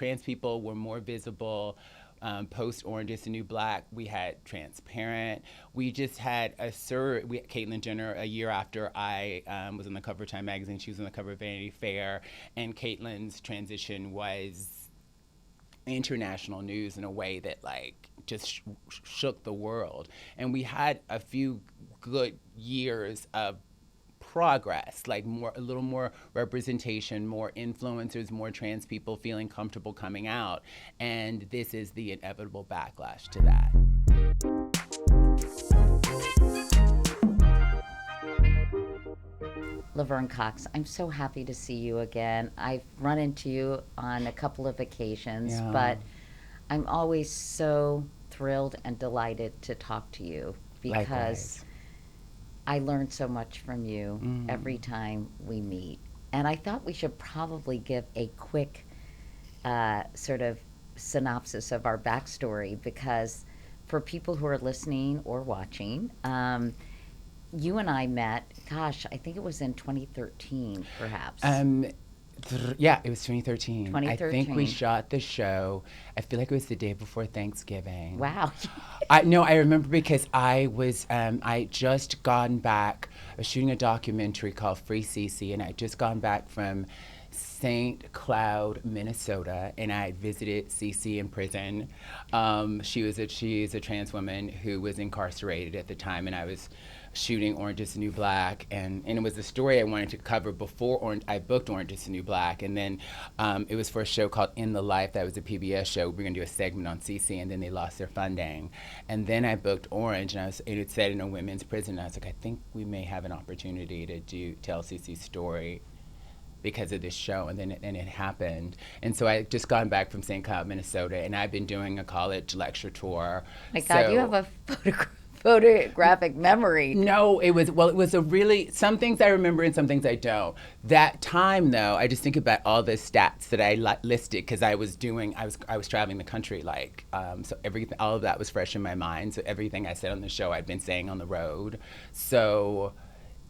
trans people were more visible. Post Orange is the New Black, we had Transparent. We just had Caitlyn Jenner, a year after I was on the cover of Time magazine, she was on the cover of Vanity Fair, and Caitlyn's transition was international news in a way that like just shook the world. And we had a few good years of progress, like a little more representation, more influencers, more trans people feeling comfortable coming out. And this is the inevitable backlash to that. Laverne Cox, I'm so happy to see you again. I've run into you on a couple of occasions, but I'm always so thrilled and delighted to talk to you because Likewise. I learn so much from you every time we meet. And I thought we should probably give a quick sort of synopsis of our backstory, because for people who are listening or watching, you and I met, gosh, I think it was in 2013, perhaps. Yeah, it was 2013. 2013. I think we shot the show. I feel like it was the day before Thanksgiving. Wow. I remember because I just gotten back. I was shooting a documentary called Free CC, and I just gone back from St. Cloud, Minnesota, and I visited CC in prison. She is a trans woman who was incarcerated at the time, and I was shooting Orange is the New Black, and it was a story I wanted to cover before I booked Orange is the New Black, and then it was for a show called In the Life. That was a PBS show. We were going to do a segment on CC, and then they lost their funding. And then I booked Orange, and it was set in a women's prison, and I was like, I think we may have an opportunity to tell CC's story because of this show, and then it happened. And so I just gotten back from St. Cloud, Minnesota, and I've been doing a college lecture tour. My God, you have a photographic memory. No, it was a really, some things I remember and some things I don't. That time though, I just think about all the stats that I listed because I was traveling the country, so everything, all of that was fresh in my mind. So everything I said on the show, I'd been saying on the road. So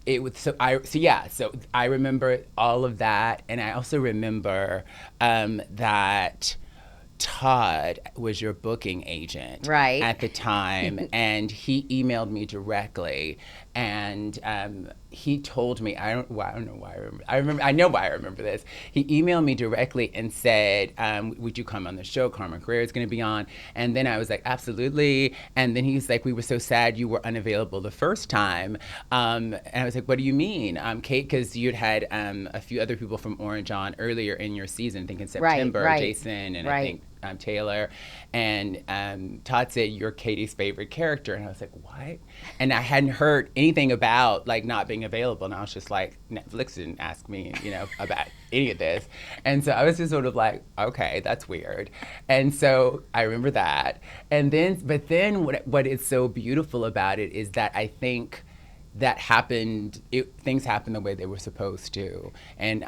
it was, so I remember all of that. And I also remember that Todd was your booking agent at the time, and he emailed me directly, and he told me, I don't know why I know why I remember this. He emailed me directly and said, would you come on the show? Carmen Carrera is going to be on. And then I was like, absolutely. And then he was like, we were so sad you were unavailable the first time. And I was like, what do you mean? Kate, because you'd had a few other people from Orange on earlier in your season, I think in September, Jason, and I think Taylor, and Todd said, you're Katie's favorite character. And I was like, what? And I hadn't heard anything about not being available. And I was just like, Netflix didn't ask me, about any of this. And so I was just sort of like, okay, that's weird. And so I remember that. But then what is so beautiful about it is that I think that things happened the way they were supposed to. And,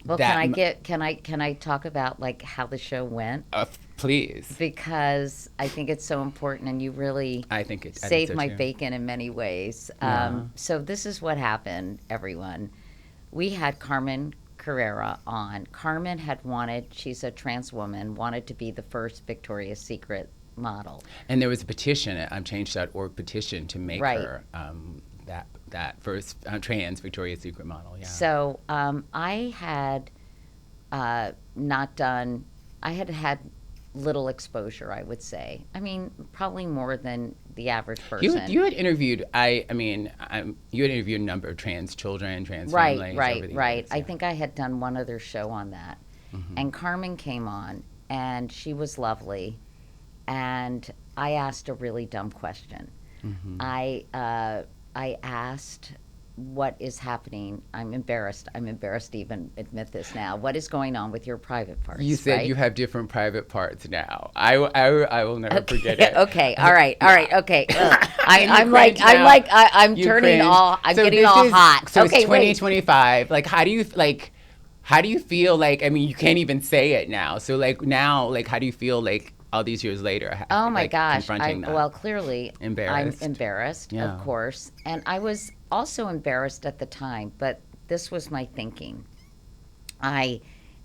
well, can I talk about how the show went? Please. Because I think it's so important, and you really saved my bacon in many ways. Yeah. So this is what happened, everyone. We had Carmen Carrera on. Carmen she's a trans woman, wanted to be the first Victoria's Secret model. And there was a petition, change.org petition to make her that first trans Victoria's Secret model, yeah. So I had had little exposure, I would say. I mean, probably more than the average person. You had interviewed, you had interviewed a number of trans children, trans families. Right. Years, yeah. I think I had done one other show on that. Mm-hmm. And Carmen came on, and she was lovely. And I asked a really dumb question. Mm-hmm. I asked, what is happening? I'm embarrassed to even admit this now. What is going on with your private parts? You said you have different private parts now. I will never forget it. Okay. All right. Okay. I'm getting all hot. So okay, it's 2025. How do you feel? I mean, you can't even say it now. So now, how do you feel all these years later? Oh my gosh. Well, clearly embarrassed. I'm embarrassed, of course. And I was also embarrassed at the time, but this was my thinking. I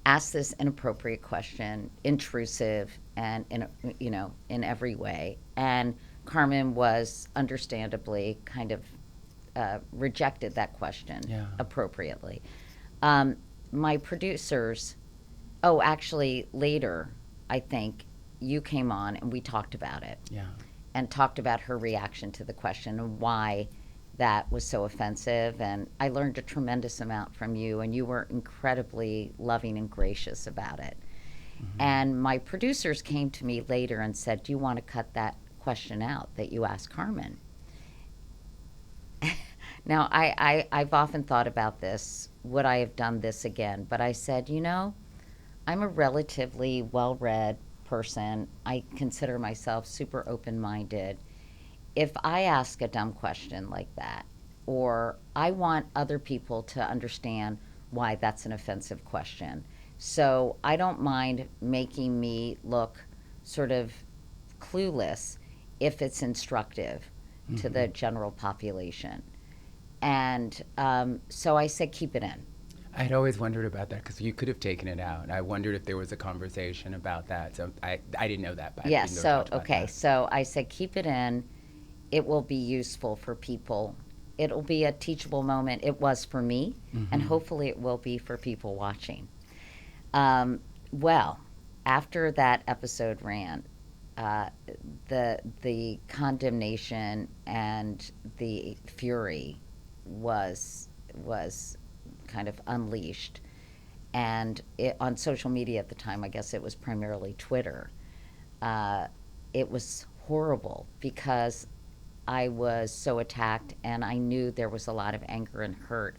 asked this inappropriate question, intrusive, and in every way. And Carmen was understandably kind of rejected that question appropriately. My producers, actually later, I think you came on and we talked about it. And talked about her reaction to the question and why that was so offensive. And I learned a tremendous amount from you, and you were incredibly loving and gracious about it. And my producers came to me later and said, do you want to cut that question out that you asked Carmen? Now, I've often thought about this, would I have done this again? But I said, I'm a relatively well-read person. I consider myself super open-minded. If I ask a dumb question like that, or I want other people to understand why that's an offensive question. So I don't mind making me look sort of clueless if it's instructive to the general population. And so I said, keep it in. I'd always wondered about that because you could have taken it out. I wondered if there was a conversation about that. So I didn't know that. But yes. So So I said, keep it in. It will be useful for people. It'll be a teachable moment. It was for me, and hopefully it will be for people watching. Well, after that episode ran, the condemnation and the fury was kind of unleashed. And on social media at the time, I guess it was primarily Twitter, it was horrible because I was so attacked, and I knew there was a lot of anger and hurt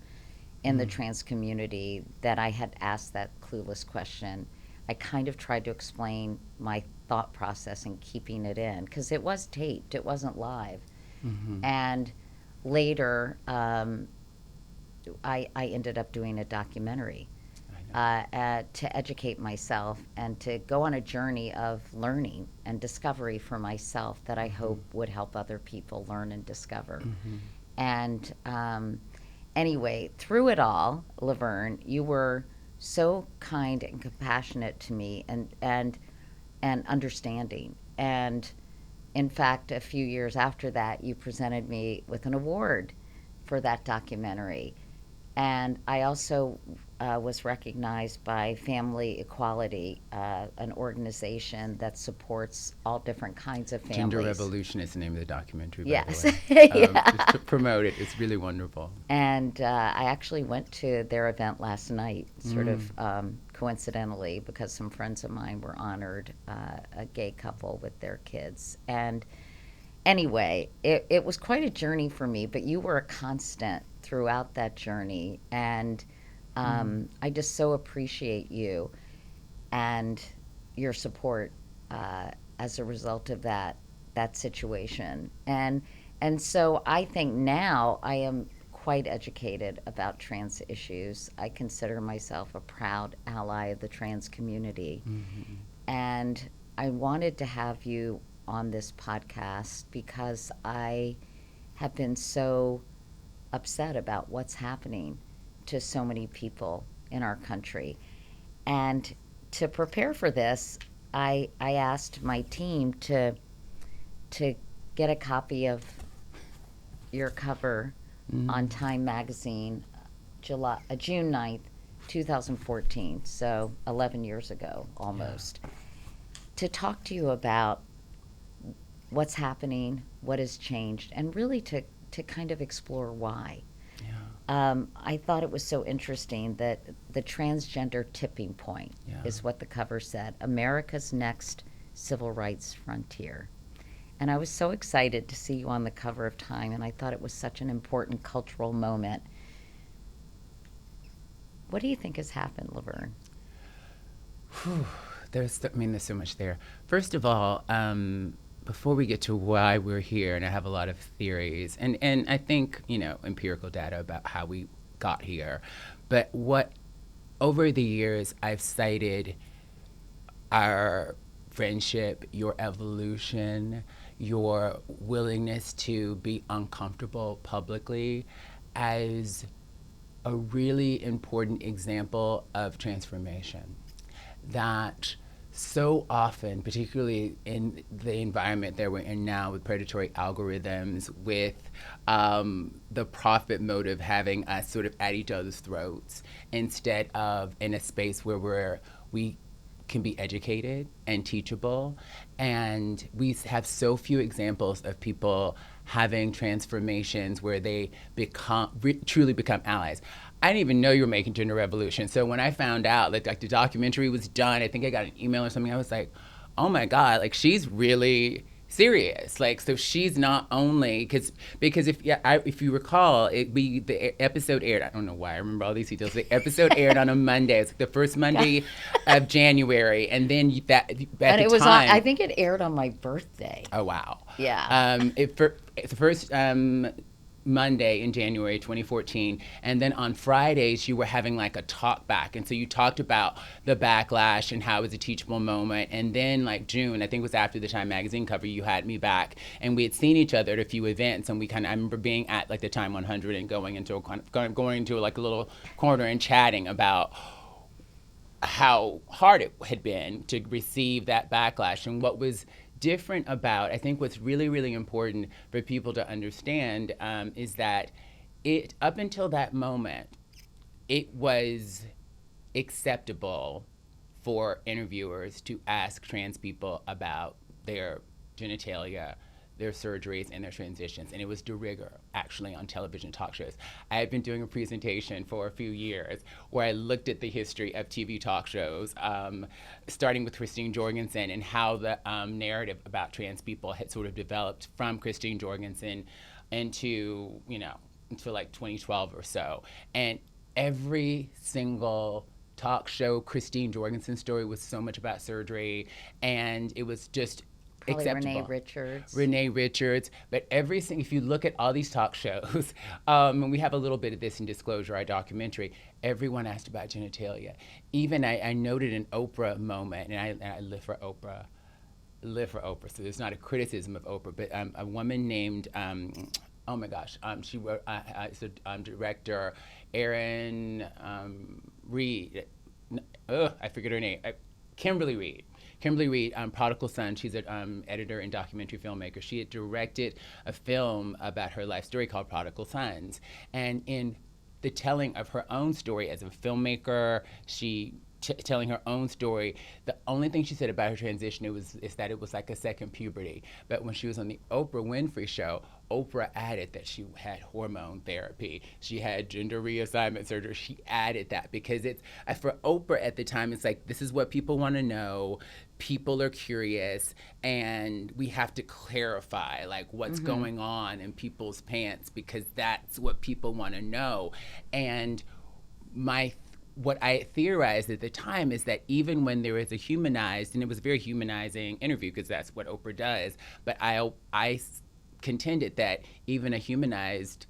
in the trans community that I had asked that clueless question. I kind of tried to explain my thought process in keeping it in, because it was taped, it wasn't live. And later, I ended up doing a documentary to educate myself and to go on a journey of learning and discovery for myself that I hope would help other people learn and discover. And anyway, through it all, Laverne, you were so kind and compassionate to me and understanding. And in fact, a few years after that, you presented me with an award for that documentary. And I also was recognized by Family Equality, an organization that supports all different kinds of families. Gender Revolution is the name of the documentary, by yes. the way. Yeah. Just to promote it. It's really wonderful. And I actually went to their event last night, sort of coincidentally, because some friends of mine were honored, a gay couple with their kids. And anyway, it was quite a journey for me, but you were a constant throughout that journey. And I just so appreciate you and your support as a result of that situation. And so I think now I am quite educated about trans issues. I consider myself a proud ally of the trans community. And I wanted to have you on this podcast because I have been so upset about what's happening to so many people in our country. And to prepare for this, I asked my team to get a copy of your cover on Time magazine, June 9th, 2014, so 11 years ago almost, to talk to you about what's happening, what has changed, and really to kind of explore why. I thought it was so interesting that the transgender tipping point is what the cover said, America's next civil rights frontier. And I was so excited to see you on the cover of Time, and I thought it was such an important cultural moment. What do you think has happened, Laverne? There's so much there. First of all, before we get to why we're here, and I have a lot of theories, and I think, empirical data about how we got here, but what, over the years, I've cited our friendship, your evolution, your willingness to be uncomfortable publicly as a really important example of transformation that so often, particularly in the environment that we're in now with predatory algorithms, with the profit motive having us sort of at each other's throats, instead of in a space where we can be educated and teachable. And we have so few examples of people having transformations where they truly become allies. I didn't even know you were making Gender Revolution. So when I found out that like the documentary was done, I think I got an email or something, I was like, oh my God, like she's really serious. Like, so she's not only, because if you recall, the episode aired, I don't know why I remember all these details, the episode aired on a Monday. It's like the first Monday of January. And then I think it aired on my birthday. Oh, wow. Yeah. The first Monday in January 2014, and then on Fridays you were having like a talk back, and so you talked about the backlash and how it was a teachable moment. And then like June, I think it was after the Time magazine cover, you had me back, and we had seen each other at a few events, and I remember being at like the Time 100 and going into like a little corner and chatting about how hard it had been to receive that backlash. And what was different about, I think what's really, really important for people to understand is that up until that moment, it was acceptable for interviewers to ask trans people about their genitalia, their surgeries, and their transitions. And it was de rigueur, actually, on television talk shows. I had been doing a presentation for a few years where I looked at the history of TV talk shows, starting with Christine Jorgensen, and how the narrative about trans people had sort of developed from Christine Jorgensen until like 2012 or so. And every single talk show Christine Jorgensen story was so much about surgery, and it was just probably acceptable. Renee Richards. But if you look at all these talk shows, and we have a little bit of this in Disclosure, our documentary, everyone asked about genitalia. Even I noted an Oprah moment, and I live for Oprah, so there's not a criticism of Oprah, but a woman named, oh my gosh, she wrote, director Erin Reed, I forget her name, Kimberly Reed, Prodigal Son. She's an editor and documentary filmmaker. She had directed a film about her life story called Prodigal Sons. And in the telling of her own story as a filmmaker, telling her own story, the only thing she said about her transition is that it was like a second puberty. But when she was on the Oprah Winfrey Show, Oprah added that she had hormone therapy. She had gender reassignment surgery. She added that because it's, for Oprah at the time, it's like, this is what people want to know. People are curious, and we have to clarify like what's going on in people's pants, because that's what people want to know. And what I theorized at the time is that even when there was a humanized, and it was a very humanizing interview because that's what Oprah does, but I contended that even a humanized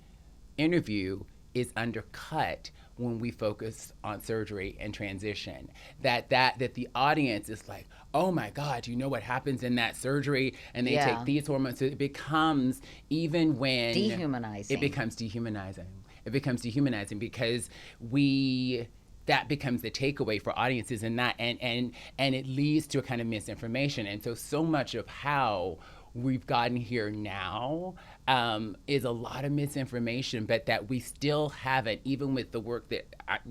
interview is undercut when we focus on surgery and transition. That the audience is like, oh my God, do you know what happens in that surgery? And they take these hormones. So it becomes, even when dehumanizing. It becomes dehumanizing because that becomes the takeaway for audiences, and it leads to a kind of misinformation. And so much of how we've gotten here now is a lot of misinformation, but that we still haven't, even with the work that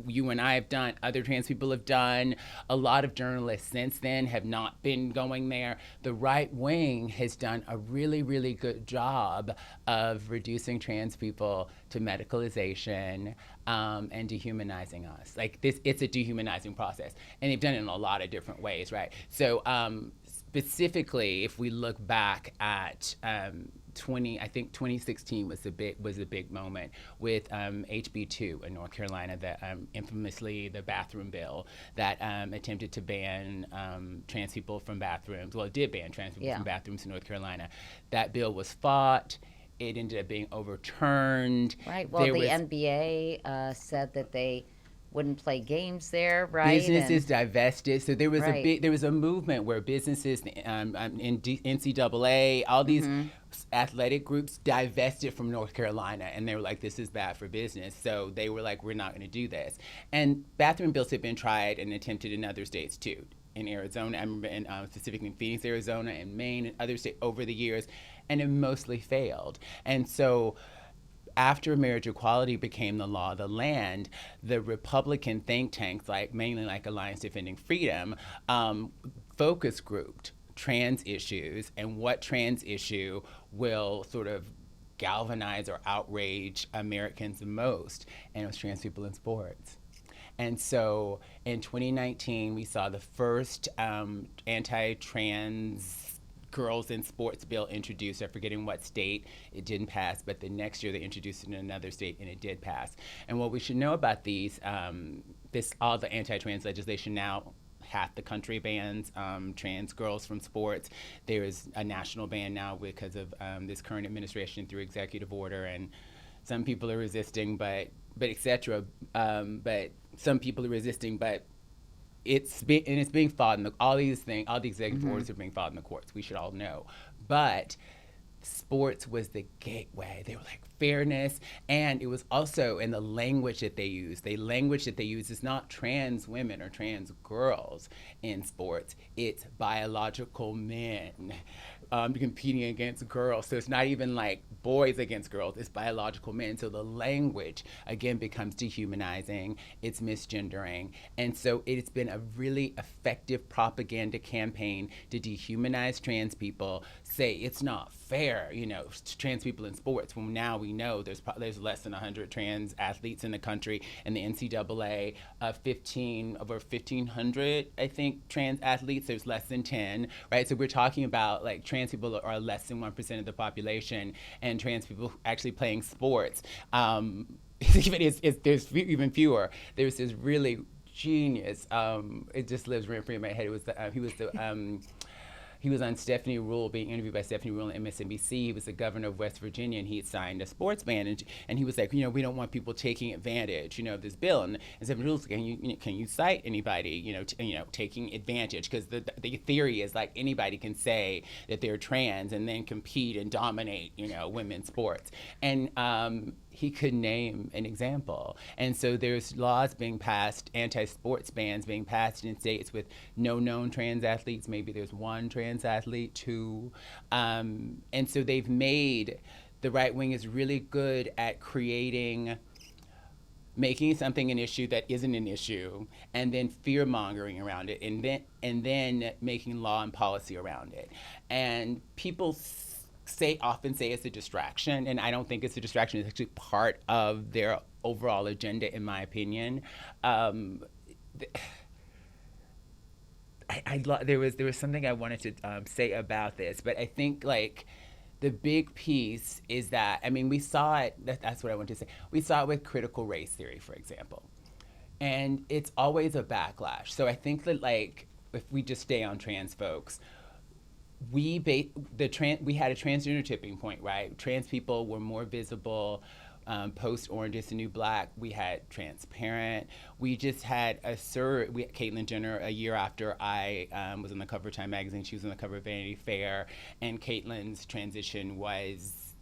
you and I have done, other trans people have done, a lot of journalists since then have not been going there. The right wing has done a really, really good job of reducing trans people to medicalization and dehumanizing us. Like this, it's a dehumanizing process, and they've done it in a lot of different ways, right? So specifically, if we look back at I think 2016 was a big moment with HB2 in North Carolina, that infamously the bathroom bill that attempted to ban trans people from bathrooms. Well, it did ban trans people from bathrooms in North Carolina. That bill was fought. It ended up being overturned. Right. Well, the NBA said that they wouldn't play games there, right? Businesses divested. So there was Right. there was a movement where businesses in NCAA, all these athletic groups divested from North Carolina, and they were like, "This is bad for business." So they were like, "We're not going to do this." And bathroom bills have been tried and attempted in other states too. In Arizona, I remember, specifically in Phoenix, Arizona, and Maine, and other states over the years, and it mostly failed. And so after marriage equality became the law of the land, the Republican think tanks, like mainly like Alliance Defending Freedom, focus grouped trans issues and what trans issue will sort of galvanize or outrage Americans the most, and it was trans people in sports. And so in 2019, we saw the first anti-trans girls in sports bill introduced. I'm forgetting what state. It didn't pass, but the next year they introduced it in another state and it did pass. And what we should know about these, all the anti-trans legislation now, half the country bans trans girls from sports. There is a national ban now because of this current administration through executive order, and some people are resisting, but etc. But some people are resisting, but it's being fought in all these things. All the executive orders are being fought in the courts. We should all know, but sports was the gateway. They were like fairness, and it was also in the language that they use. The language that they use is not trans women or trans girls in sports. It's biological men competing against girls. So it's not even like boys against girls. It's biological men. So the language again becomes dehumanizing. It's misgendering, and so it's been a really effective propaganda campaign to dehumanize trans people. Say it's not fair, trans people in sports. Well, now we know there's less than 100 trans athletes in the country, and the NCAA, over 1,500, I think, trans athletes. There's less than 10, right? So we're talking about like trans people are less than 1% of the population, and trans people actually playing sports. There's even fewer. There's this really genius. It just lives rent free in my head. It was he was on Stephanie Rule, being interviewed by Stephanie Rule on MSNBC. He was the governor of West Virginia, and he had signed a sports ban. And he was like, we don't want people taking advantage, of this bill. And Stephanie Rule said, can you cite anybody, taking advantage? Because the theory is like anybody can say that they're trans and then compete and dominate, women's sports. And he could name an example. And so there's laws being passed, anti-sports bans being passed in states with no known trans athletes. Maybe there's one trans athlete, two. And so they've made, the right wing is really good at making something an issue that isn't an issue, and then fear mongering around it, and then making law and policy around it. And people often say it's a distraction, and I don't think it's a distraction. It's actually part of their overall agenda, in my opinion. There was something I wanted to say about this, but I think like the big piece is that, we saw it. That's what I wanted to say. We saw it with critical race theory, for example, and it's always a backlash. So I think that like if we just stay on trans folks. We had a transgender tipping point, right? Trans people were more visible post Orange is the New Black. We had Transparent. We just had Caitlyn Jenner a year after I was on the cover of Time magazine. She was on the cover of Vanity Fair, and Caitlyn's transition was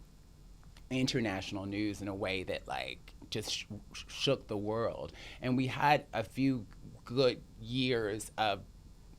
international news in a way that like just shook the world. And we had a few good years of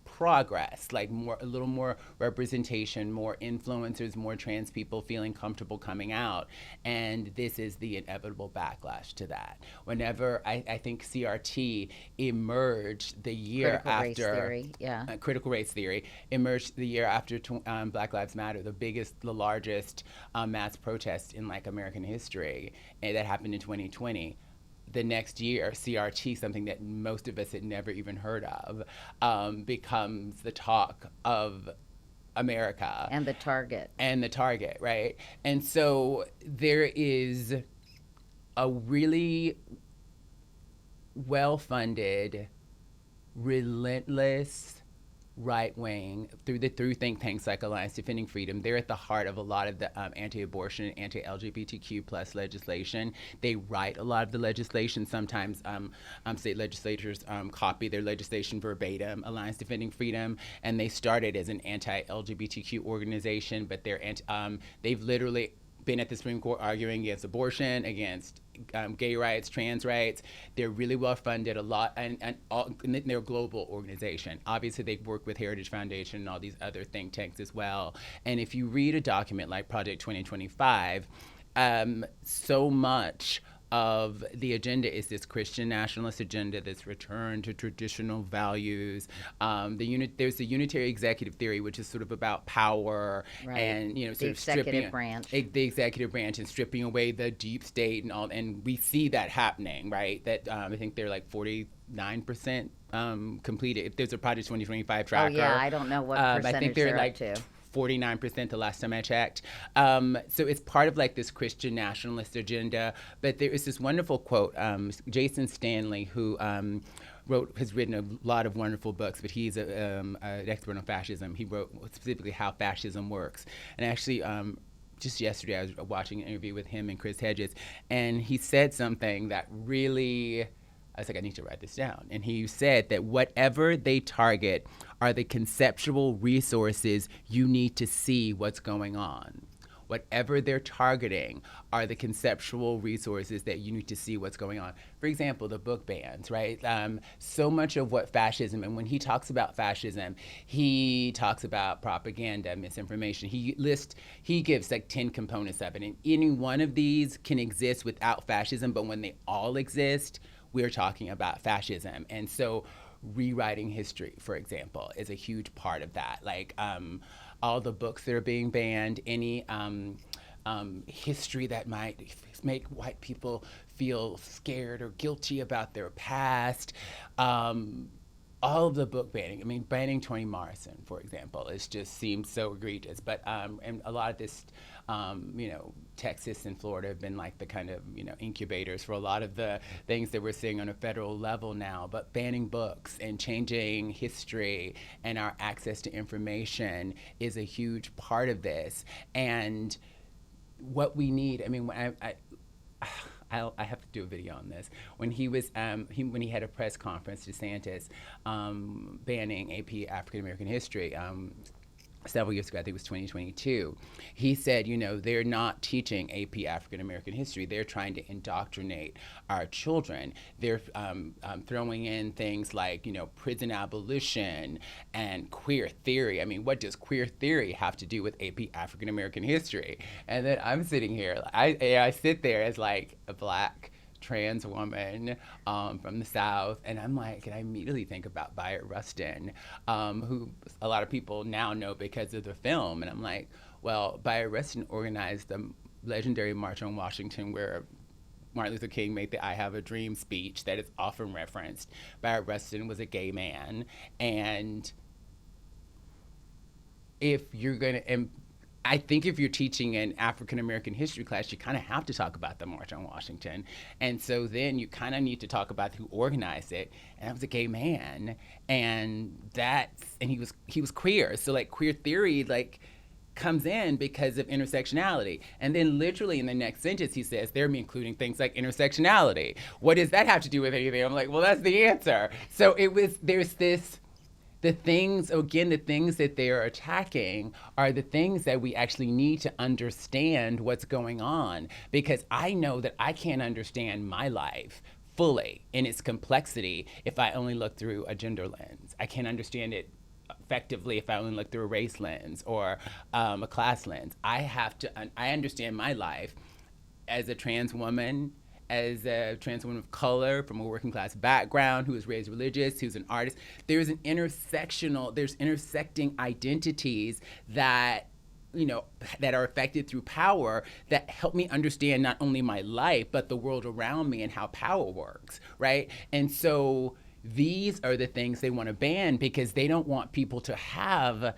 progress, like a little more representation, more influencers, more trans people feeling comfortable coming out. And this is the inevitable backlash to that. Whenever I think CRT emerged the year Critical after race theory, yeah. Critical race theory emerged the year after Black Lives Matter, the largest mass protest in like American history, and that happened in 2020. The next year, CRT, something that most of us had never even heard of, becomes the talk of America. And the target. Right? And so there is a really well-funded, relentless right wing through think tanks like Alliance Defending Freedom. They're at the heart of a lot of the anti-abortion, anti-LGBTQ plus legislation. They write a lot of the legislation. Sometimes state legislatures copy their legislation verbatim. Alliance Defending Freedom, and they started as an anti-LGBTQ organization, but they've literally been at the Supreme Court arguing against abortion, against gay rights, trans rights. They're really well funded, a lot, and they're a global organization. Obviously, they work with Heritage Foundation and all these other think tanks as well. And if you read a document like Project 2025, so much of the agenda is this Christian nationalist agenda, this return to traditional values. There's the unitary executive theory, which is sort of about power and sort of stripping the executive branch and stripping away the deep state and all. And we see that happening, right? That I think they're like 49% completed. If there's a Project 2025 tracker. Oh yeah, I don't know what percentage I think they're like up to. 49% the last time I checked. So it's part of like this Christian nationalist agenda. But there is this wonderful quote, Jason Stanley, who has written a lot of wonderful books, but he's an expert on fascism. He wrote specifically how fascism works. And actually, just yesterday I was watching an interview with him and Chris Hedges, and he said something that really, I was like, I need to write this down. And he said that whatever they target are the conceptual resources you need to see what's going on. Whatever they're targeting are the conceptual resources that you need to see what's going on. For example, the book bans, right? So much of what fascism, and when he talks about fascism, he talks about propaganda, misinformation. He gives like 10 components of it. And any one of these can exist without fascism, but when they all exist, we're talking about fascism. And so rewriting history, for example, is a huge part of that. Like all the books that are being banned, any history that might make white people feel scared or guilty about their past. All of the book banning. I mean, banning Toni Morrison, for example, just seems so egregious. But and a lot of this, Texas and Florida have been like the kind of incubators for a lot of the things that we're seeing on a federal level now. But banning books and changing history and our access to information is a huge part of this. And what we need. I mean, when I have to do a video on this. When he was when he had a press conference, DeSantis banning AP African American History several years ago, I think it was 2022. He said, they're not teaching AP African American History. They're trying to indoctrinate our children. They're throwing in things like prison abolition and queer theory. I mean, what does queer theory have to do with AP African American History? And then I'm sitting here, I sit there as like a Black trans woman from the South, and I'm like, and I immediately think about Bayard Rustin, who a lot of people now know because of the film, and I'm like, well, Bayard Rustin organized the legendary March on Washington where Martin Luther King made the I Have a Dream speech that is often referenced. Bayard Rustin was a gay man, and if you're going to, I think if you're teaching an African American history class, you kind of have to talk about the March on Washington. And so then you kind of need to talk about who organized it. And I was a gay man, and he was queer. So like queer theory comes in because of intersectionality. And then literally in the next sentence he says they're including things like intersectionality. What does that have to do with anything? I'm like, well, that's the answer. So there's this. The things that they are attacking are the things that we actually need to understand what's going on, because I know that I can't understand my life fully in its complexity if I only look through a gender lens. I can't understand it effectively if I only look through a race lens or a class lens. I understand my life as a trans woman, as a trans woman of color from a working class background who was raised religious, who's an artist. There's intersecting identities that that are affected through power that help me understand not only my life, but the world around me and how power works, right? And so these are the things they want to ban because they don't want people to have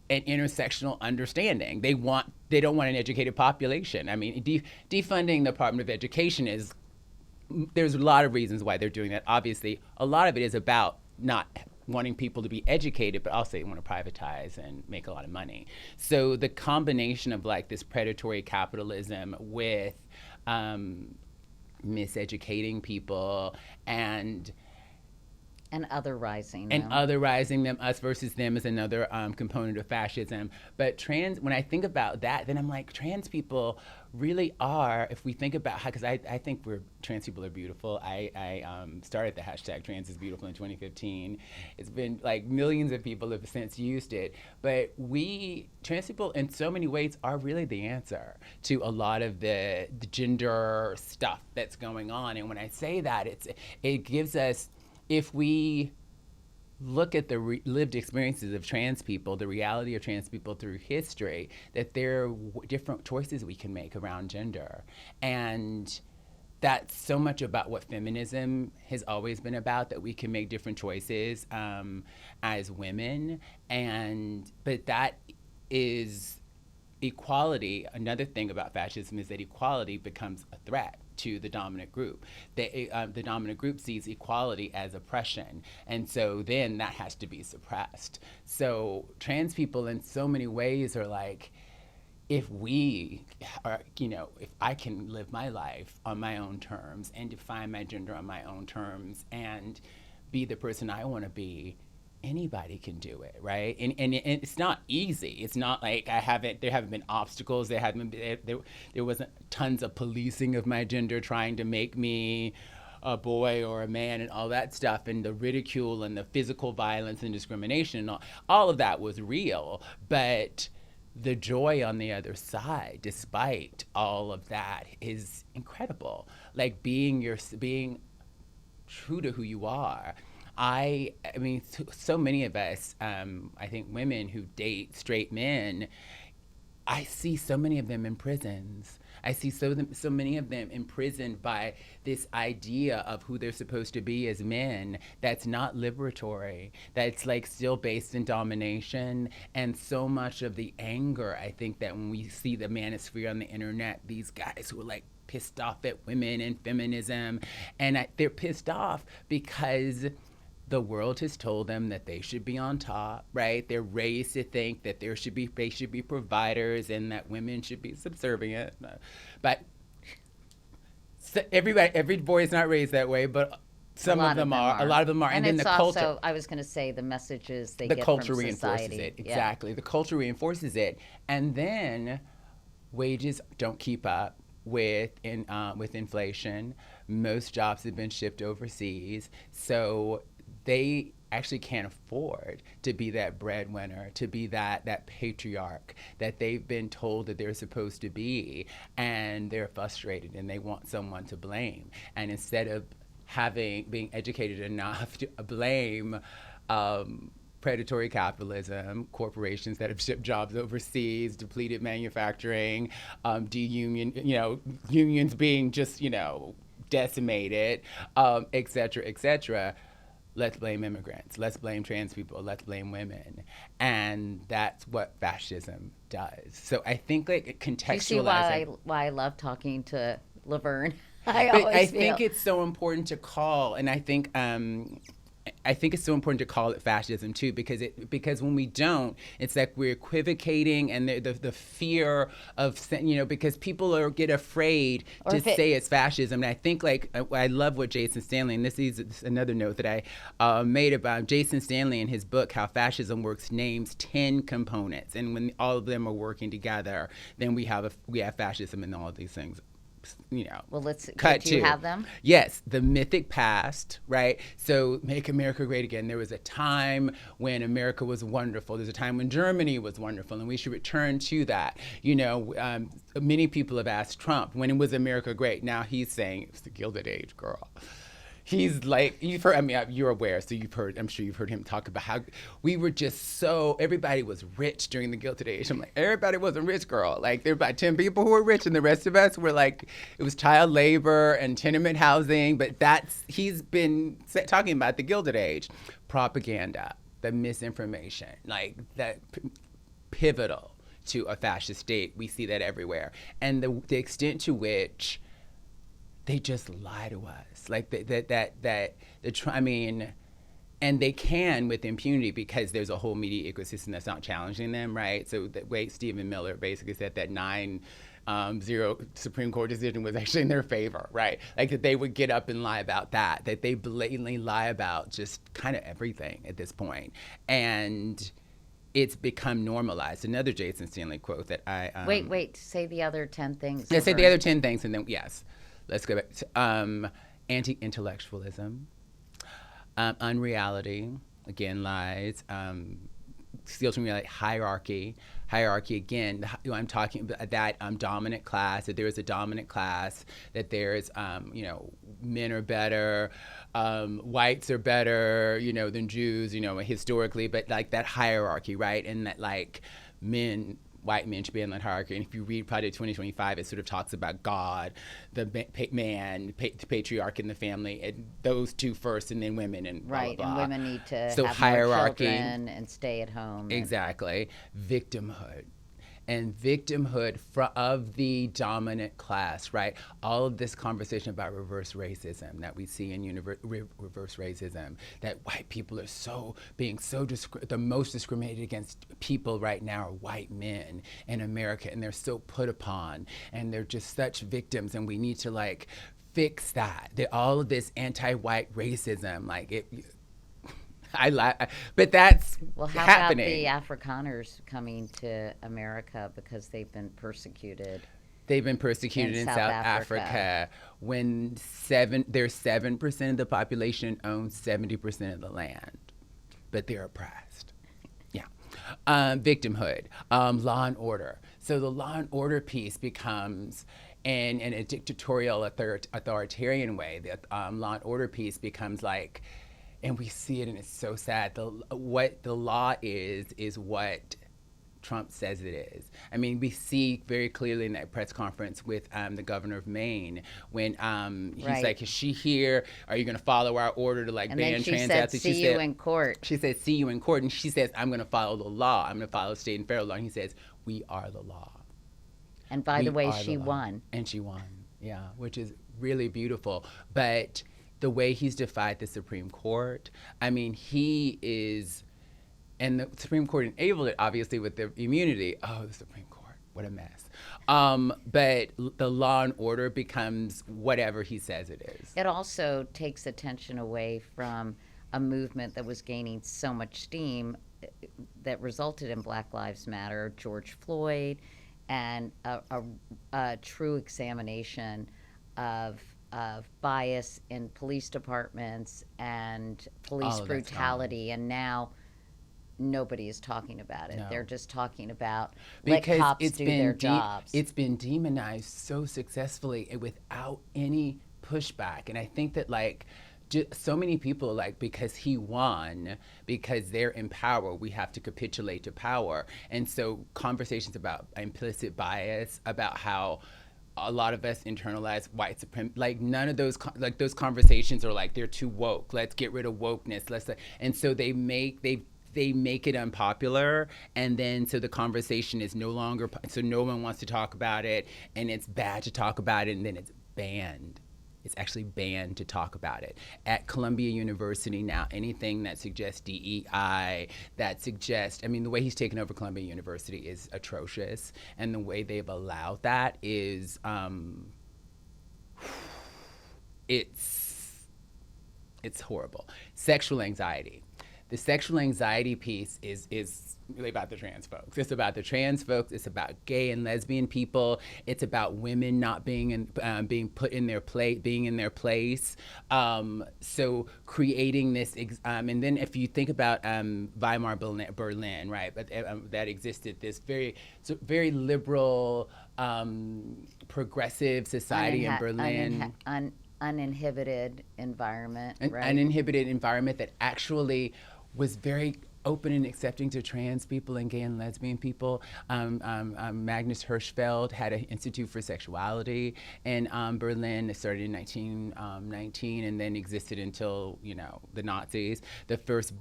an intersectional understanding. They don't want an educated population. I mean, defunding the Department of Education there's a lot of reasons why they're doing that. Obviously, a lot of it is about not wanting people to be educated, but also they want to privatize and make a lot of money. So the combination of like this predatory capitalism with miseducating people and otherizing and them. otherizing them, us versus them, is another component of fascism. But when I think about that, then I'm like, trans people really are, if we think about how, because I think trans people are beautiful. I started the hashtag trans is beautiful in 2015. It's been like millions of people have since used it. But trans people in so many ways are really the answer to a lot of the gender stuff that's going on. And when I say that, it gives us, if we look at the lived experiences of trans people, the reality of trans people through history, that there are different choices we can make around gender. And that's so much about what feminism has always been about, that we can make different choices as women. But that is equality. Another thing about fascism is that equality becomes a threat to the dominant group. The dominant group sees equality as oppression, and so then that has to be suppressed. So trans people in so many ways are like, if I can live my life on my own terms and define my gender on my own terms and be the person I want to be, anybody can do it, right? And it's not easy. It's not like there haven't been obstacles. There wasn't tons of policing of my gender trying to make me a boy or a man and all that stuff, and the ridicule and the physical violence and discrimination and all of that was real. But the joy on the other side, despite all of that, is incredible. Like being true to who you are. I mean, so many of us, I think women who date straight men, I see so many of them in prisons. I see so many of them imprisoned by this idea of who they're supposed to be as men that's not liberatory, that's like still based in domination. And so much of the anger, I think, that when we see the manosphere on the internet, these guys who are like pissed off at women and feminism, and they're pissed off because the world has told them that they should be on top, right? They're raised to think that they should be providers and that women should be subservient. But every boy is not raised that way, but some of them are. A lot of them are. And then it's the also, culture, I was going to say, the messages they the get culture from reinforces society. it. Exactly. Yeah. The culture reinforces it. And then wages don't keep up with inflation. Most jobs have been shipped overseas. So they actually can't afford to be that breadwinner, to be that patriarch that they've been told that they're supposed to be, and they're frustrated and they want someone to blame. And instead of being educated enough to blame predatory capitalism, corporations that have shipped jobs overseas, depleted manufacturing, unions being just, decimated, et cetera, let's blame immigrants, let's blame trans people, let's blame women. And that's what fascism does. So I think like contextualizing. You see why I love talking to Laverne? I think it's so important to call, and I think it's so important to call it fascism too, because when we don't, it's like we're equivocating, and the fear of, because people get afraid to say it's fascism. And I think I love what Jason Stanley, and this is another note that I made about Jason Stanley in his book, How Fascism Works, names 10 components, and when all of them are working together, then we have fascism and all of these things. Well, do you have them? Yes, the mythic past, right? So make America great again. There was a time when America was wonderful. There's a time when Germany was wonderful, and we should return to that. Many people have asked Trump, when was America great? Now he's saying it was the Gilded Age, girl. He's like, you've heard, you're aware, so I'm sure you've heard him talk about how we were just everybody was rich during the Gilded Age. I'm like, everybody wasn't rich, girl. Like, there were about 10 people who were rich, and the rest of us were like, it was child labor and tenement housing, but he's been talking about the Gilded Age. Propaganda, the misinformation, like that pivotal to a fascist state. We see that everywhere. And the extent to which they just lie to us, like And they can with impunity because there's a whole media ecosystem that's not challenging them, right? So the way Stephen Miller basically said that 9-0 Supreme Court decision was actually in their favor, right? Like that they would get up and lie about that they blatantly lie about just kind of everything at this point. And it's become normalized. Another Jason Stanley quote that I... Wait, say the other 10 things. Yeah, say the other 10 things, and then, yes, let's go back to anti-intellectualism, unreality, again, lies, steals from reality, hierarchy again. I'm talking about that dominant class, that there is a dominant class, that there's, men are better, whites are better, than Jews, historically, but like that hierarchy, right? And that like white men should be in that hierarchy. And if you read Project 2025, it sort of talks about God, the man, the patriarch in the family, and those two first, and then women, and blah, right, blah, blah. And women need to so have hierarchy, more children and stay at home. Exactly. Victimhood. And victimhood of the dominant class, right? All of this conversation about reverse racism that we see in reverse racism, that white people are the most discriminated against people right now are white men in America, and they're so put upon, and they're just such victims, and we need to like fix that. All of this anti-white racism, like it. But that's well, how happening. about the Afrikaners coming to America because they've been persecuted? They've been persecuted in South Africa when there's 7% of the population owns 70% of the land, but they're oppressed. Yeah. Victimhood, law and order. So the law and order piece becomes, in a dictatorial, authoritarian way, the law and order piece becomes like, and we see it, and it's so sad. What the law is what Trump says it is. I mean, we see very clearly in that press conference with the governor of Maine when he's right. like, "Is she here? Are you going to follow our order to like and ban trans athletes?" She said, "See you in court." She said, "See you in court," and she says, "I'm going to follow the law. I'm going to follow state and federal law." And he says, "We are the law." And by the way, she won. And she won. Yeah, which is really beautiful, but. The way he's defied the Supreme Court, I mean, he is, and the Supreme Court enabled it, obviously, with the immunity. Oh, the Supreme Court, what a mess. But the law and order becomes whatever he says it is. It also takes attention away from a movement that was gaining so much steam that resulted in Black Lives Matter, George Floyd, and a true examination of bias in police departments and police brutality, and now nobody is talking about it. No. They're just talking about let cops do their jobs. It's been demonized so successfully without any pushback, and I think that like so many people like because he won, because they're in power, we have to capitulate to power, and so conversations about implicit bias, about how a lot of us internalize white supremacy. Like none of those those conversations are like they're too woke. Let's get rid of wokeness. And so they make it unpopular, and then so the conversation is no longer. So no one wants to talk about it, and it's bad to talk about it, and then it's banned. It's actually banned to talk about it. At Columbia University now, anything that suggests DEI, the way he's taken over Columbia University is atrocious. And the way they've allowed that is, it's horrible. Sexual anxiety. The sexual anxiety piece is really about the trans folks. It's about the trans folks. It's about gay and lesbian people. It's about women not being put in their place, being in their place. So creating this, and then if you think about Vimar Berlin, right? But that existed this very liberal, progressive society in Berlin. Uninhibited environment, right? Uninhibited environment that actually was very open and accepting to trans people and gay and lesbian people. Magnus Hirschfeld had an Institute for Sexuality in Berlin. It started in 1919 and then existed until the Nazis. The first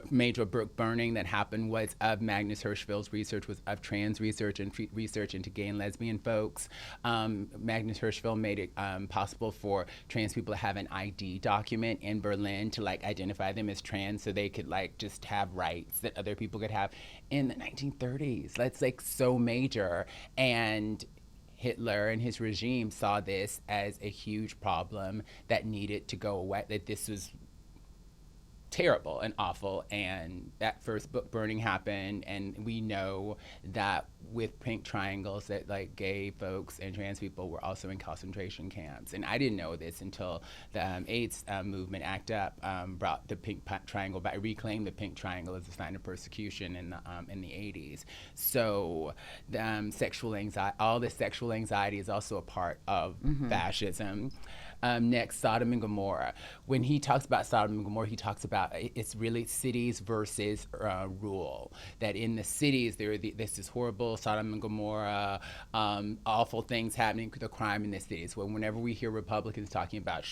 major book burning that happened was of Magnus Hirschfeld's research, was of trans research and research into gay and lesbian folks. Magnus Hirschfeld made it possible for trans people to have an ID document in Berlin to like identify them as trans, so they could like just have rights that other people could have in the 1930s. That's like so major. And Hitler and his regime saw this as a huge problem that needed to go away, that this was terrible and awful, and that first book burning happened, and we know that with pink triangles that like gay folks and trans people were also in concentration camps. And I didn't know this until the AIDS movement, ACT UP, brought the pink triangle back, reclaimed the pink triangle as a sign of persecution in the 80s. So sexual anxiety, all this sexual anxiety is also a part of fascism. Next, Sodom and Gomorrah. When he talks about Sodom and Gomorrah, he talks about it's really cities versus rural. That in the cities, this is horrible, Sodom and Gomorrah, awful things happening, the crime in the cities. Well, whenever we hear Republicans talking about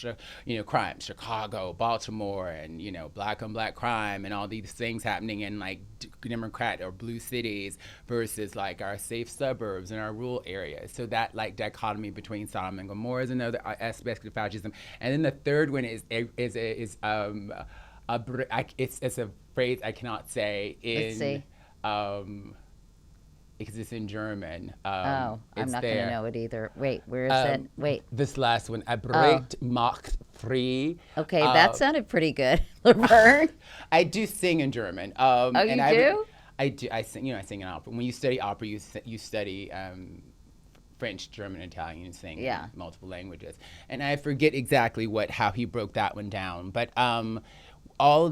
crime, Chicago, Baltimore, and black on black crime, and all these things happening in like Democrat or blue cities versus like our safe suburbs and our rural areas. So that like dichotomy between Sodom and Gomorrah is another aspect of fascism. And then the third one is it's a phrase I cannot say in because it's in German. I'm not going to know it either. Wait, where is it? Wait. This last one, Abrecht macht free. Okay, that sounded pretty good, Laverne. I do sing in German. You do? I do. I sing. I sing in opera. When you study opera, you study French, German, Italian, and sing in multiple languages. And I forget exactly how he broke that one down. But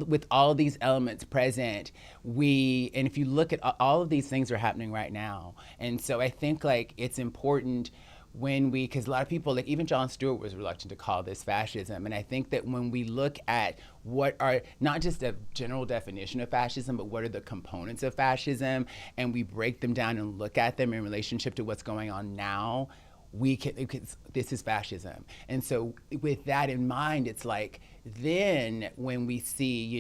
with all these elements present, and if you look at all of these things are happening right now. And so I think like it's important because a lot of people, like even Jon Stewart was reluctant to call this fascism. And I think that when we look at what are not just a general definition of fascism, but what are the components of fascism, and we break them down and look at them in relationship to what's going on now, this is fascism. And so with that in mind, it's like, then when we see,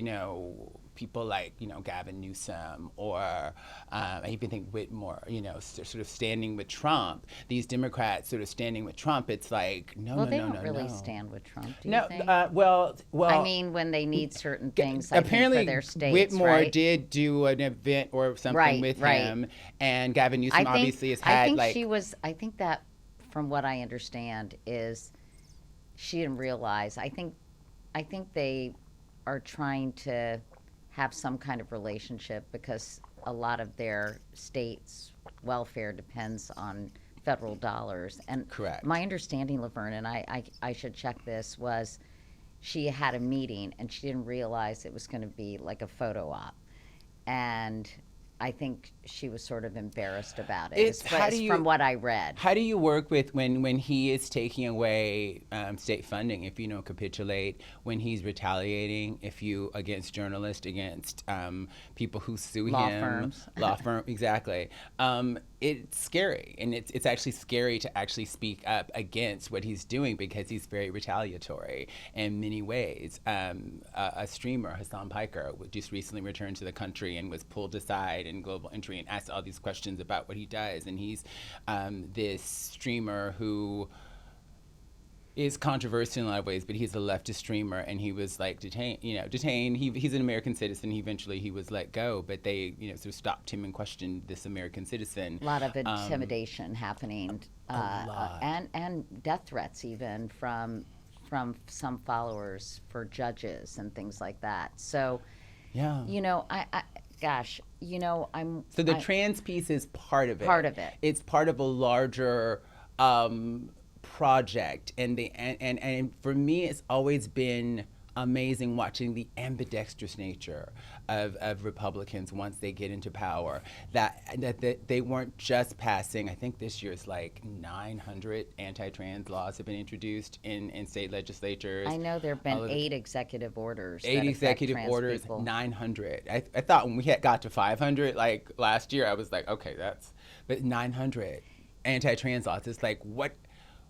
people like, Gavin Newsome or I even think Whitmore, sort of standing with Trump, these Democrats sort of standing with Trump, it's like, no. They don't really stand with Trump, do you think? Well. I mean, when they need certain things, apparently for their states, Whitmore right? did do an event or something with him, and Gavin Newsome obviously has had I think that, from what I understand, is she didn't realize. I think they are trying to have some kind of relationship because a lot of their states' welfare depends on federal dollars. And correct. My understanding, Laverne, and I should check this, was she had a meeting and she didn't realize it was going to be like a photo op. And I think she was sort of embarrassed about it. From what I read. How do you work with when he is taking away state funding? If you don't capitulate, when he's retaliating, against journalists, against people who sue him, law firm, exactly. It's scary, and it's actually scary to actually speak up against what he's doing because he's very retaliatory in many ways. A streamer, Hassan Piker, just recently returned to the country and was pulled aside in Global Entry and asked all these questions about what he does. And he's this streamer who is controversial in a lot of ways, but he's a leftist streamer, and he was like detained. He's an American citizen. Eventually he was let go, but they sort of stopped him and questioned this American citizen. A lot of intimidation happening, and death threats even from some followers for judges and things like that. So, So the trans piece is part of it. Part of it. It's part of a larger project, and for me, it's always been amazing watching the ambidextrous nature of Republicans once they get into power. That they weren't just passing. I think this year's like 900 anti-trans laws have been introduced in state legislatures. I know there have been 8 executive orders. 8 executive orders, people. 900. I thought when we got to 500 like last year, I was like, okay, but 900 anti-trans laws. It's like,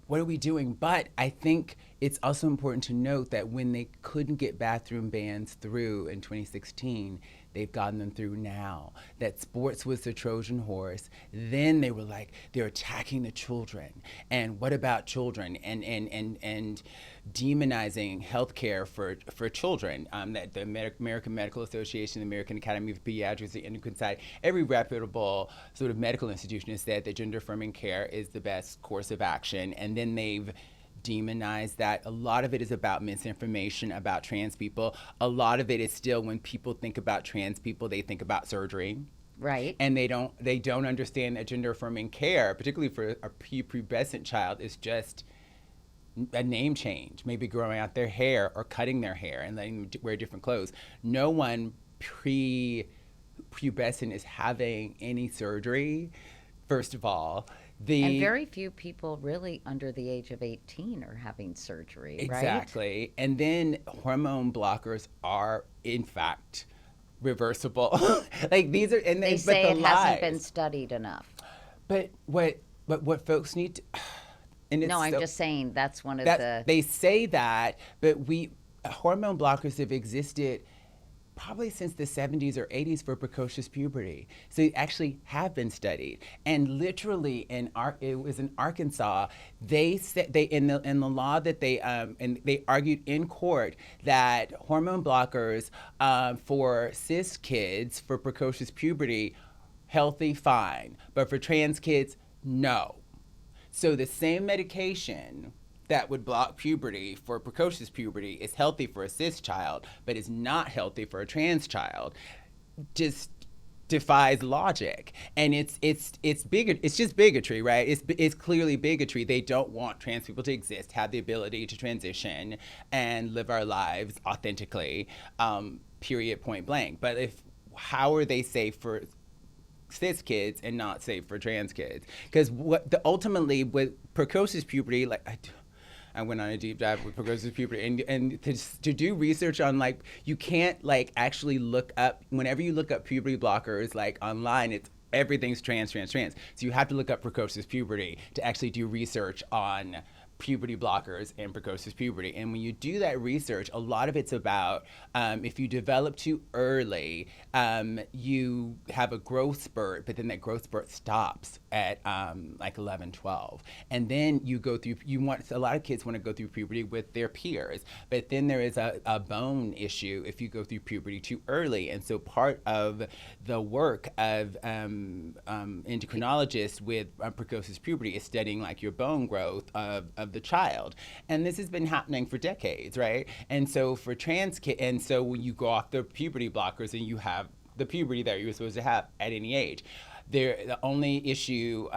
what are we doing? But I think it's also important to note that when they couldn't get bathroom bans through in 2016, they've gotten them through now. That sports was the Trojan horse. Then they were like, they're attacking the children. And what about children? And demonizing healthcare for children. That the American Medical Association, the American Academy of Pediatrics, the Endocrine Society, every reputable sort of medical institution has said that gender affirming care is the best course of action. And then they've demonized that. A lot of it is about misinformation about trans people. A lot of it is still, when people think about trans people, they think about surgery. Right. And they don't understand that gender affirming care, particularly for a prepubescent child, is just a name change, maybe growing out their hair or cutting their hair and letting them wear different clothes. No one prepubescent is having any surgery, first of all. And very few people really under the age of 18 are having surgery, exactly. Right? And then hormone blockers are, in fact, reversible. Like these are, and they say it hasn't been studied enough. But what folks need to, and it's I'm just saying that's one of the. They say that, but hormone blockers have existed probably since the 70s or 80s for precocious puberty. So they actually have been studied. And literally it was in Arkansas, they said in the law that and they argued in court that hormone blockers for cis kids for precocious puberty, healthy, fine. But for trans kids, no. So the same medication that would block puberty for precocious puberty is healthy for a cis child, but is not healthy for a trans child, just defies logic. And it's just bigotry, right? It's clearly bigotry. They don't want trans people to exist, have the ability to transition and live our lives authentically, period, point blank. But how are they safe for cis kids and not safe for trans kids? Because ultimately with precocious puberty, I went on a deep dive with precocious puberty, and to do research on you can't actually look up, whenever you look up puberty blockers online, everything's trans. So you have to look up precocious puberty to actually do research on puberty blockers and precocious puberty. And when you do that research, a lot of it's about if you develop too early, you have a growth spurt, but then that growth spurt stops at 11, 12. And then you go through, a lot of kids want to go through puberty with their peers, but then there is a bone issue if you go through puberty too early. And so part of the work of endocrinologists with precocious puberty is studying your bone growth of the child. And this has been happening for decades, right? And so for trans kids, and so when you go off the puberty blockers and you have the puberty that you're supposed to have at any age, the only issue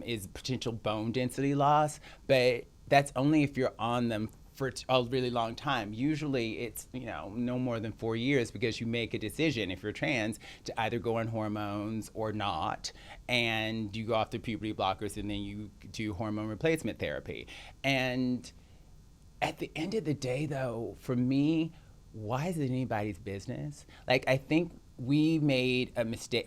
is potential bone density loss, but that's only if you're on them for a really long time. Usually it's no more than 4 years, because you make a decision if you're trans to either go on hormones or not, and you go off the puberty blockers and then you do hormone replacement therapy. And at the end of the day, though, for me, why is it anybody's business? I think we made a mistake.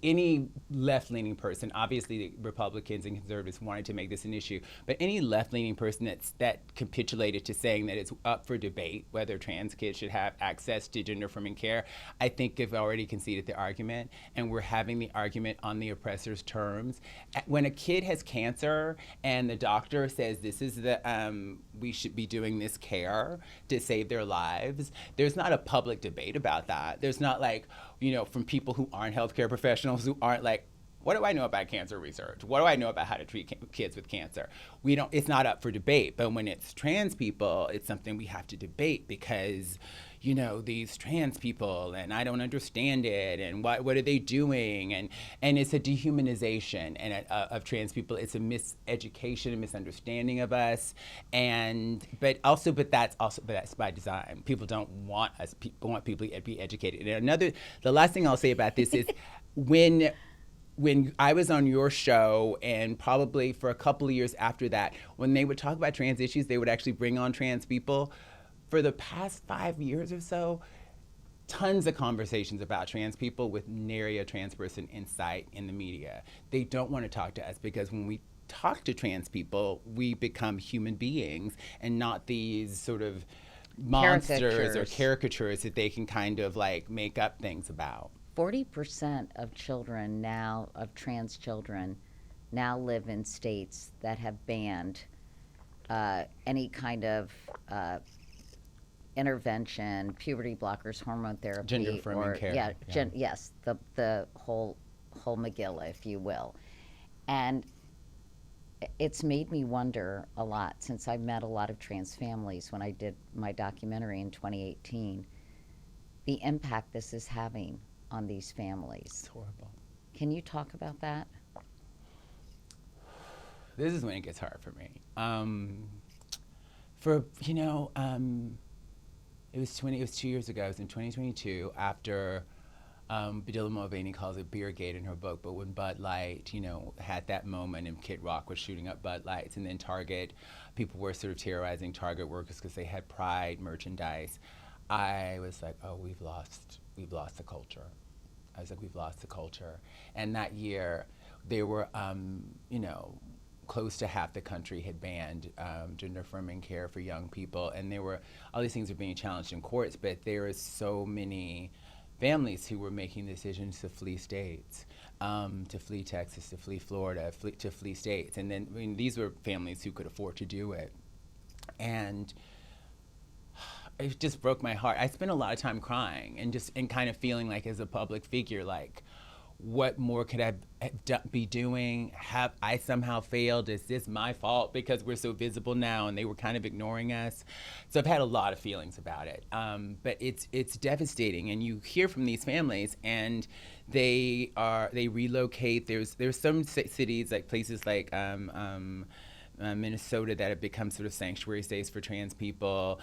Any left-leaning person, obviously the Republicans and conservatives wanted to make this an issue, but any left-leaning person that capitulated to saying that it's up for debate whether trans kids should have access to gender-affirming care, I think have already conceded the argument, and we're having the argument on the oppressor's terms. When a kid has cancer and the doctor says this is we should be doing this care to save their lives, there's not a public debate about that. There's not from people who aren't healthcare professionals, who aren't what do I know about cancer research? What do I know about how to treat kids with cancer? It's not up for debate. But when it's trans people, it's something we have to debate, because these trans people, and I don't understand it, and what are they doing? And it's a dehumanization of trans people. It's a miseducation, a misunderstanding of us, but that's by design. People don't want us. People want people to be educated. And the last thing I'll say about this is when I was on your show, and probably for a couple of years after that, when they would talk about trans issues, they would actually bring on trans people. For the past 5 years or so, tons of conversations about trans people with nary a trans person in sight in the media. They don't want to talk to us, because when we talk to trans people, we become human beings and not these sort of monsters or caricatures that they can kind of like make up things about. 40% of children now, of trans children, now live in states that have banned any kind of intervention, puberty blockers, hormone therapy, gender-affirming care. Yes, the whole Megillah, if you will. And it's made me wonder a lot, since I met a lot of trans families when I did my documentary in 2018, the impact this is having on these families. It's horrible. Can you talk about that? This is when it gets hard for me. It was 2 years ago. It was in 2022 after Badilla Mulvaney calls it Beergate in her book, but when Bud Light, had that moment and Kid Rock was shooting up Bud Lights, and then Target, people were sort of terrorizing Target workers because they had Pride merchandise. I was like, oh, we've lost the culture. I was like, we've lost the culture. And that year, there were, close to half the country had banned gender-affirming care for young people, and all these things were being challenged in courts, but there were so many families who were making decisions to flee states, to flee Texas, to flee Florida, to flee states. And then, these were families who could afford to do it. And it just broke my heart. I spent a lot of time crying and kind of feeling like, as a public figure, like, what more could I be doing? Have I somehow failed? Is this my fault because we're so visible now and they were kind of ignoring us? So I've had a lot of feelings about it. But it's devastating, and you hear from these families, and they relocate. There's some cities, like places like Minnesota, that have become sort of sanctuary states for trans people.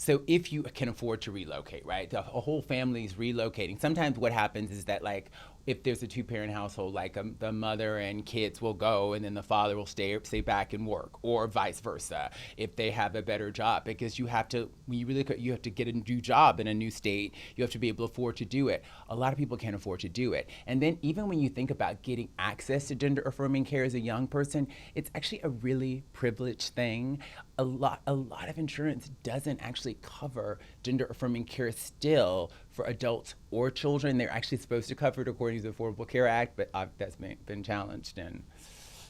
So if you can afford to relocate, right? A whole family's relocating. Sometimes what happens is that, like, if there's a two-parent household, like the mother and kids will go, and then the father will stay back and work, or vice versa, if they have a better job. Because you have to get a new job in a new state. You have to be able to afford to do it. A lot of people can't afford to do it. And then even when you think about getting access to gender-affirming care as a young person, it's actually a really privileged thing. A lot of insurance doesn't actually cover gender-affirming care still for adults or children. They're actually supposed to cover it according to the Affordable Care Act, but that's been challenged in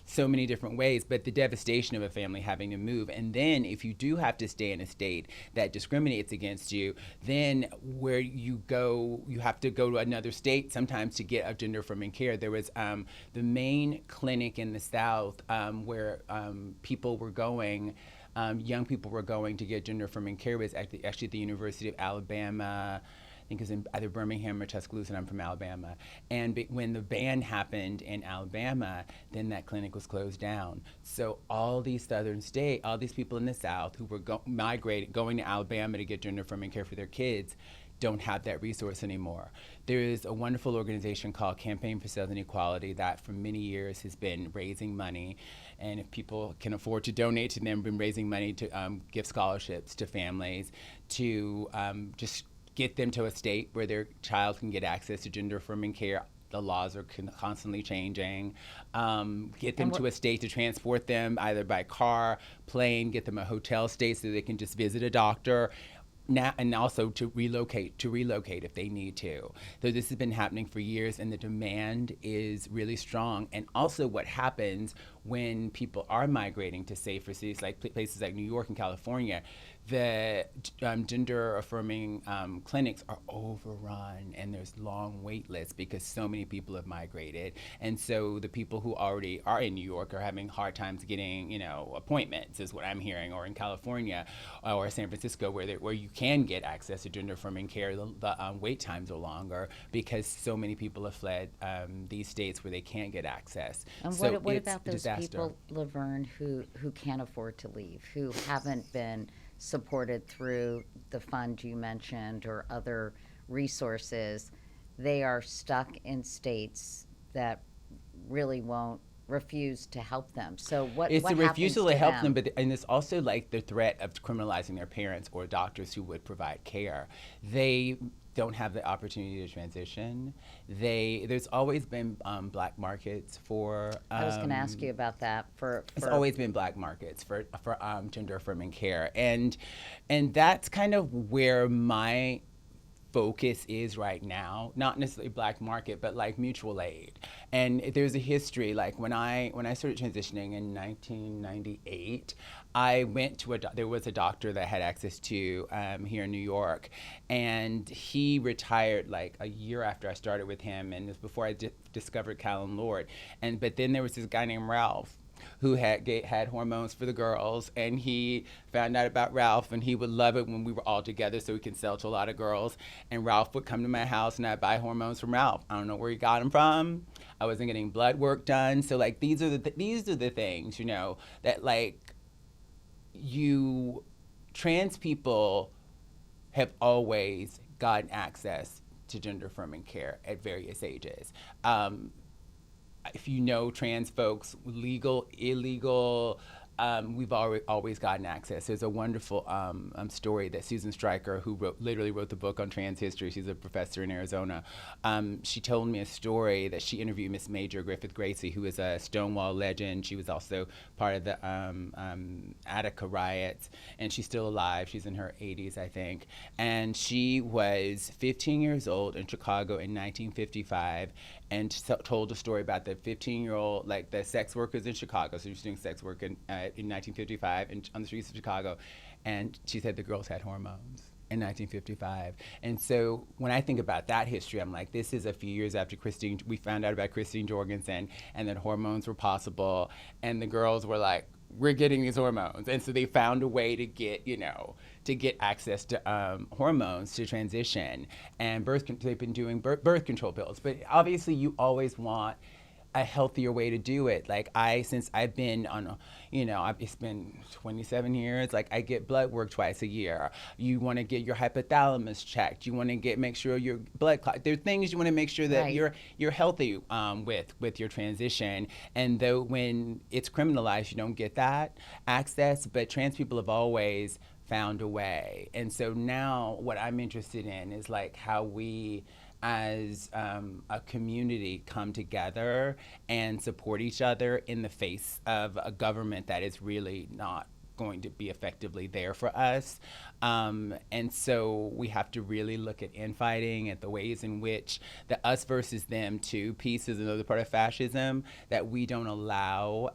so many different ways. But the devastation of a family having to move, and then if you do have to stay in a state that discriminates against you, then where you go, you have to go to another state sometimes to get a gender-affirming care. There was the main clinic in the South where people were going. Young people were going to get gender-affirming care was actually at the University of Alabama. I think it was in either Birmingham or Tuscaloosa, and I'm from Alabama. And when the ban happened in Alabama, then that clinic was closed down. So all these southern states, all these people in the South who were going to Alabama to get gender-affirming care for their kids, don't have that resource anymore. There is a wonderful organization called Campaign for Southern Equality that for many years has been raising money, and if people can afford to donate to them, been raising money to give scholarships to families to just get them to a state where their child can get access to gender-affirming care. The laws are constantly changing. Get them to a state to transport them either by car, plane, get them a hotel stay so they can just visit a doctor. Now, and also to relocate if they need to. So this has been happening for years, and the demand is really strong. And also what happens when people are migrating to safer cities, like places like New York and California, the gender-affirming clinics are overrun, and there's long wait lists because so many people have migrated. And so the people who already are in New York are having hard times getting, appointments, is what I'm hearing, or in California or San Francisco, where you can get access to gender-affirming care. The wait times are longer because so many people have fled these states where they can't get access. And so what about those people, Laverne, who can't afford to leave, who haven't been supported through the fund you mentioned or other resources? They are stuck in states that really won't refuse to help them. So what it's what the refusal to help them, and it's also like the threat of criminalizing their parents or doctors who would provide care. don't have the opportunity to transition. There's always been black markets for. I was going to ask you about that. It's always been black markets for gender affirming care, and that's kind of where my focus is right now. Not necessarily black market, but like mutual aid. And there's a history. Like when I started transitioning in 1998, I went to there was a doctor that I had access to here in New York, and he retired like a year after I started with him, and it was before I discovered Callan Lord. But then there was this guy named Ralph who had hormones for the girls, and he found out about Ralph, and he would love it when we were all together so we could sell to a lot of girls. And Ralph would come to my house, and I'd buy hormones from Ralph. I don't know where he got them from. I wasn't getting blood work done. So like these are the things, you know, that like trans people have always gotten access to gender affirming care at various ages. If you know trans folks, legal, illegal, we've always gotten access. There's a wonderful story that Susan Stryker, who literally wrote the book on trans history, she's a professor in Arizona, she told me a story that she interviewed Miss Major Griffith Gracie, who is a Stonewall legend. She was also part of the Attica riots, and she's still alive. She's in her 80s, I think. And she was 15 years old in Chicago in 1955, and told a story about the 15-year-old, like the sex workers in Chicago. So she was doing sex work in 1955 on the streets of Chicago, and she said the girls had hormones in 1955. And so when I think about that history, I'm like, this is a few years after we found out about Christine Jorgensen, and that hormones were possible, and the girls were like, we're getting these hormones. And so they found a way to get access to hormones to transition, and they've been doing birth control pills. But obviously you always want a healthier way to do it. Like since I've been on, it's been 27 years, like I get blood work twice a year. You want to get your hypothalamus checked. You want to make sure your blood clot. There are things you want to make sure that Right. you're healthy with your transition. And though when it's criminalized, you don't get that access, but trans people have always found a way. And so now what I'm interested in is like how we as a community come together and support each other in the face of a government that is really not going to be effectively there for us. And so we have to really look at infighting, at the ways in which the us versus them too piece is another part of fascism, that we don't allow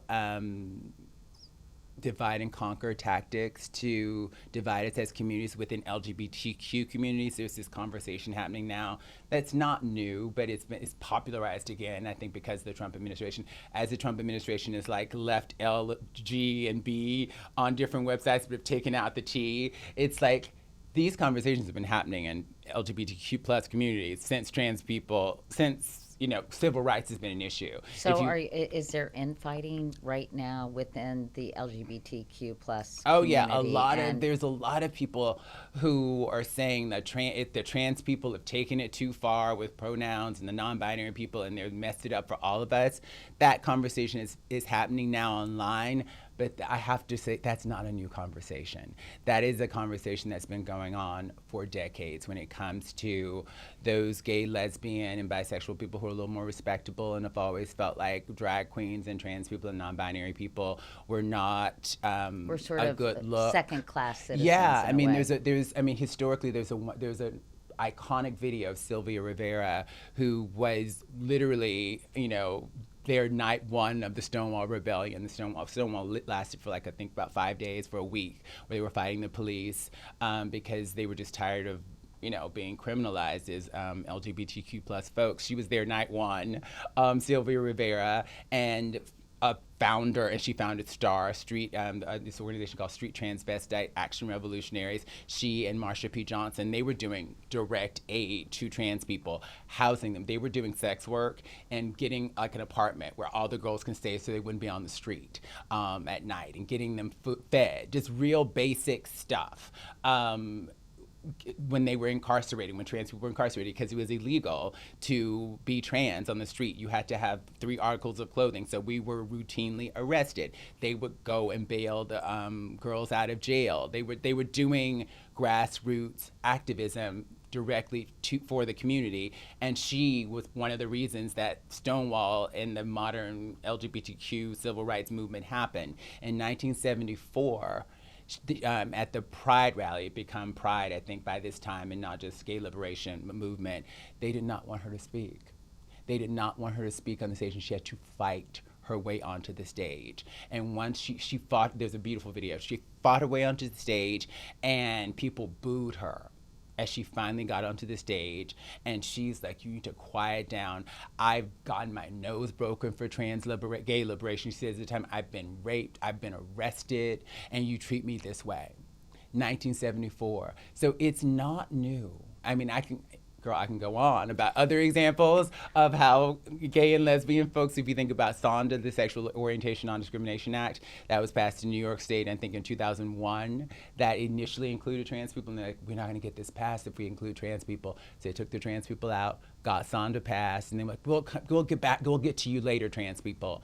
divide and conquer tactics to divide us as communities within LGBTQ communities. There's this conversation happening now that's not new, but it's popularized again, I think, because of the Trump administration. As the Trump administration has like left L, G, and B on different websites, but have taken out the T, it's like these conversations have been happening in LGBTQ plus communities since civil rights has been an issue. So is there infighting right now within the LGBTQ plus Oh community? yeah, there's a lot of people who are saying that the trans people have taken it too far with pronouns, and the non-binary people, and they're messed it up for all of us. That conversation is happening now online, but I have to say that's not a new conversation. That is a conversation that's been going on for decades when it comes to those gay, lesbian, and bisexual people who are a little more respectable and have always felt like drag queens and trans people and non-binary people were not We're sort a of good look. second-class citizens. Yeah, in a way. historically there's an iconic video of Sylvia Rivera, who was literally, their night one of the Stonewall Rebellion. The Stonewall lasted for I think about 5 days, for a week, where they were fighting the police because they were just tired of being criminalized as LGBTQ plus folks. She was there night one, Sylvia Rivera, and a founder, and she founded STAR, this organization called Street Transvestite Action Revolutionaries. She and Marsha P. Johnson, they were doing direct aid to trans people, housing them. They were doing sex work and getting like an apartment where all the girls can stay so they wouldn't be on the street at night, and getting them fed, just real basic stuff. When they were incarcerated, when trans people were incarcerated, because it was illegal to be trans on the street. You had to have 3 articles of clothing, so we were routinely arrested. They would go and bail the girls out of jail. They were doing grassroots activism directly for the community. And she was one of the reasons that Stonewall and the modern LGBTQ civil rights movement happened. In 1974, at the Pride rally, become Pride, I think, by this time, and not just gay liberation movement, they did not want her to speak. They did not want her to speak on the stage, and she had to fight her way onto the stage. And once she fought, there's a beautiful video, she fought her way onto the stage, and people booed her as she finally got onto the stage. And she's like, you need to quiet down. I've gotten my nose broken for gay liberation. She says at the time, I've been raped, I've been arrested, and you treat me this way. 1974. So it's not new. I mean, I can go on about other examples of how gay and lesbian folks, if you think about SONDA, the Sexual Orientation Non-Discrimination Act, that was passed in New York State, I think in 2001, that initially included trans people, and they're like, we're not gonna get this passed if we include trans people. So they took the trans people out, got SONDA passed, and then like, we'll get to you later, trans people.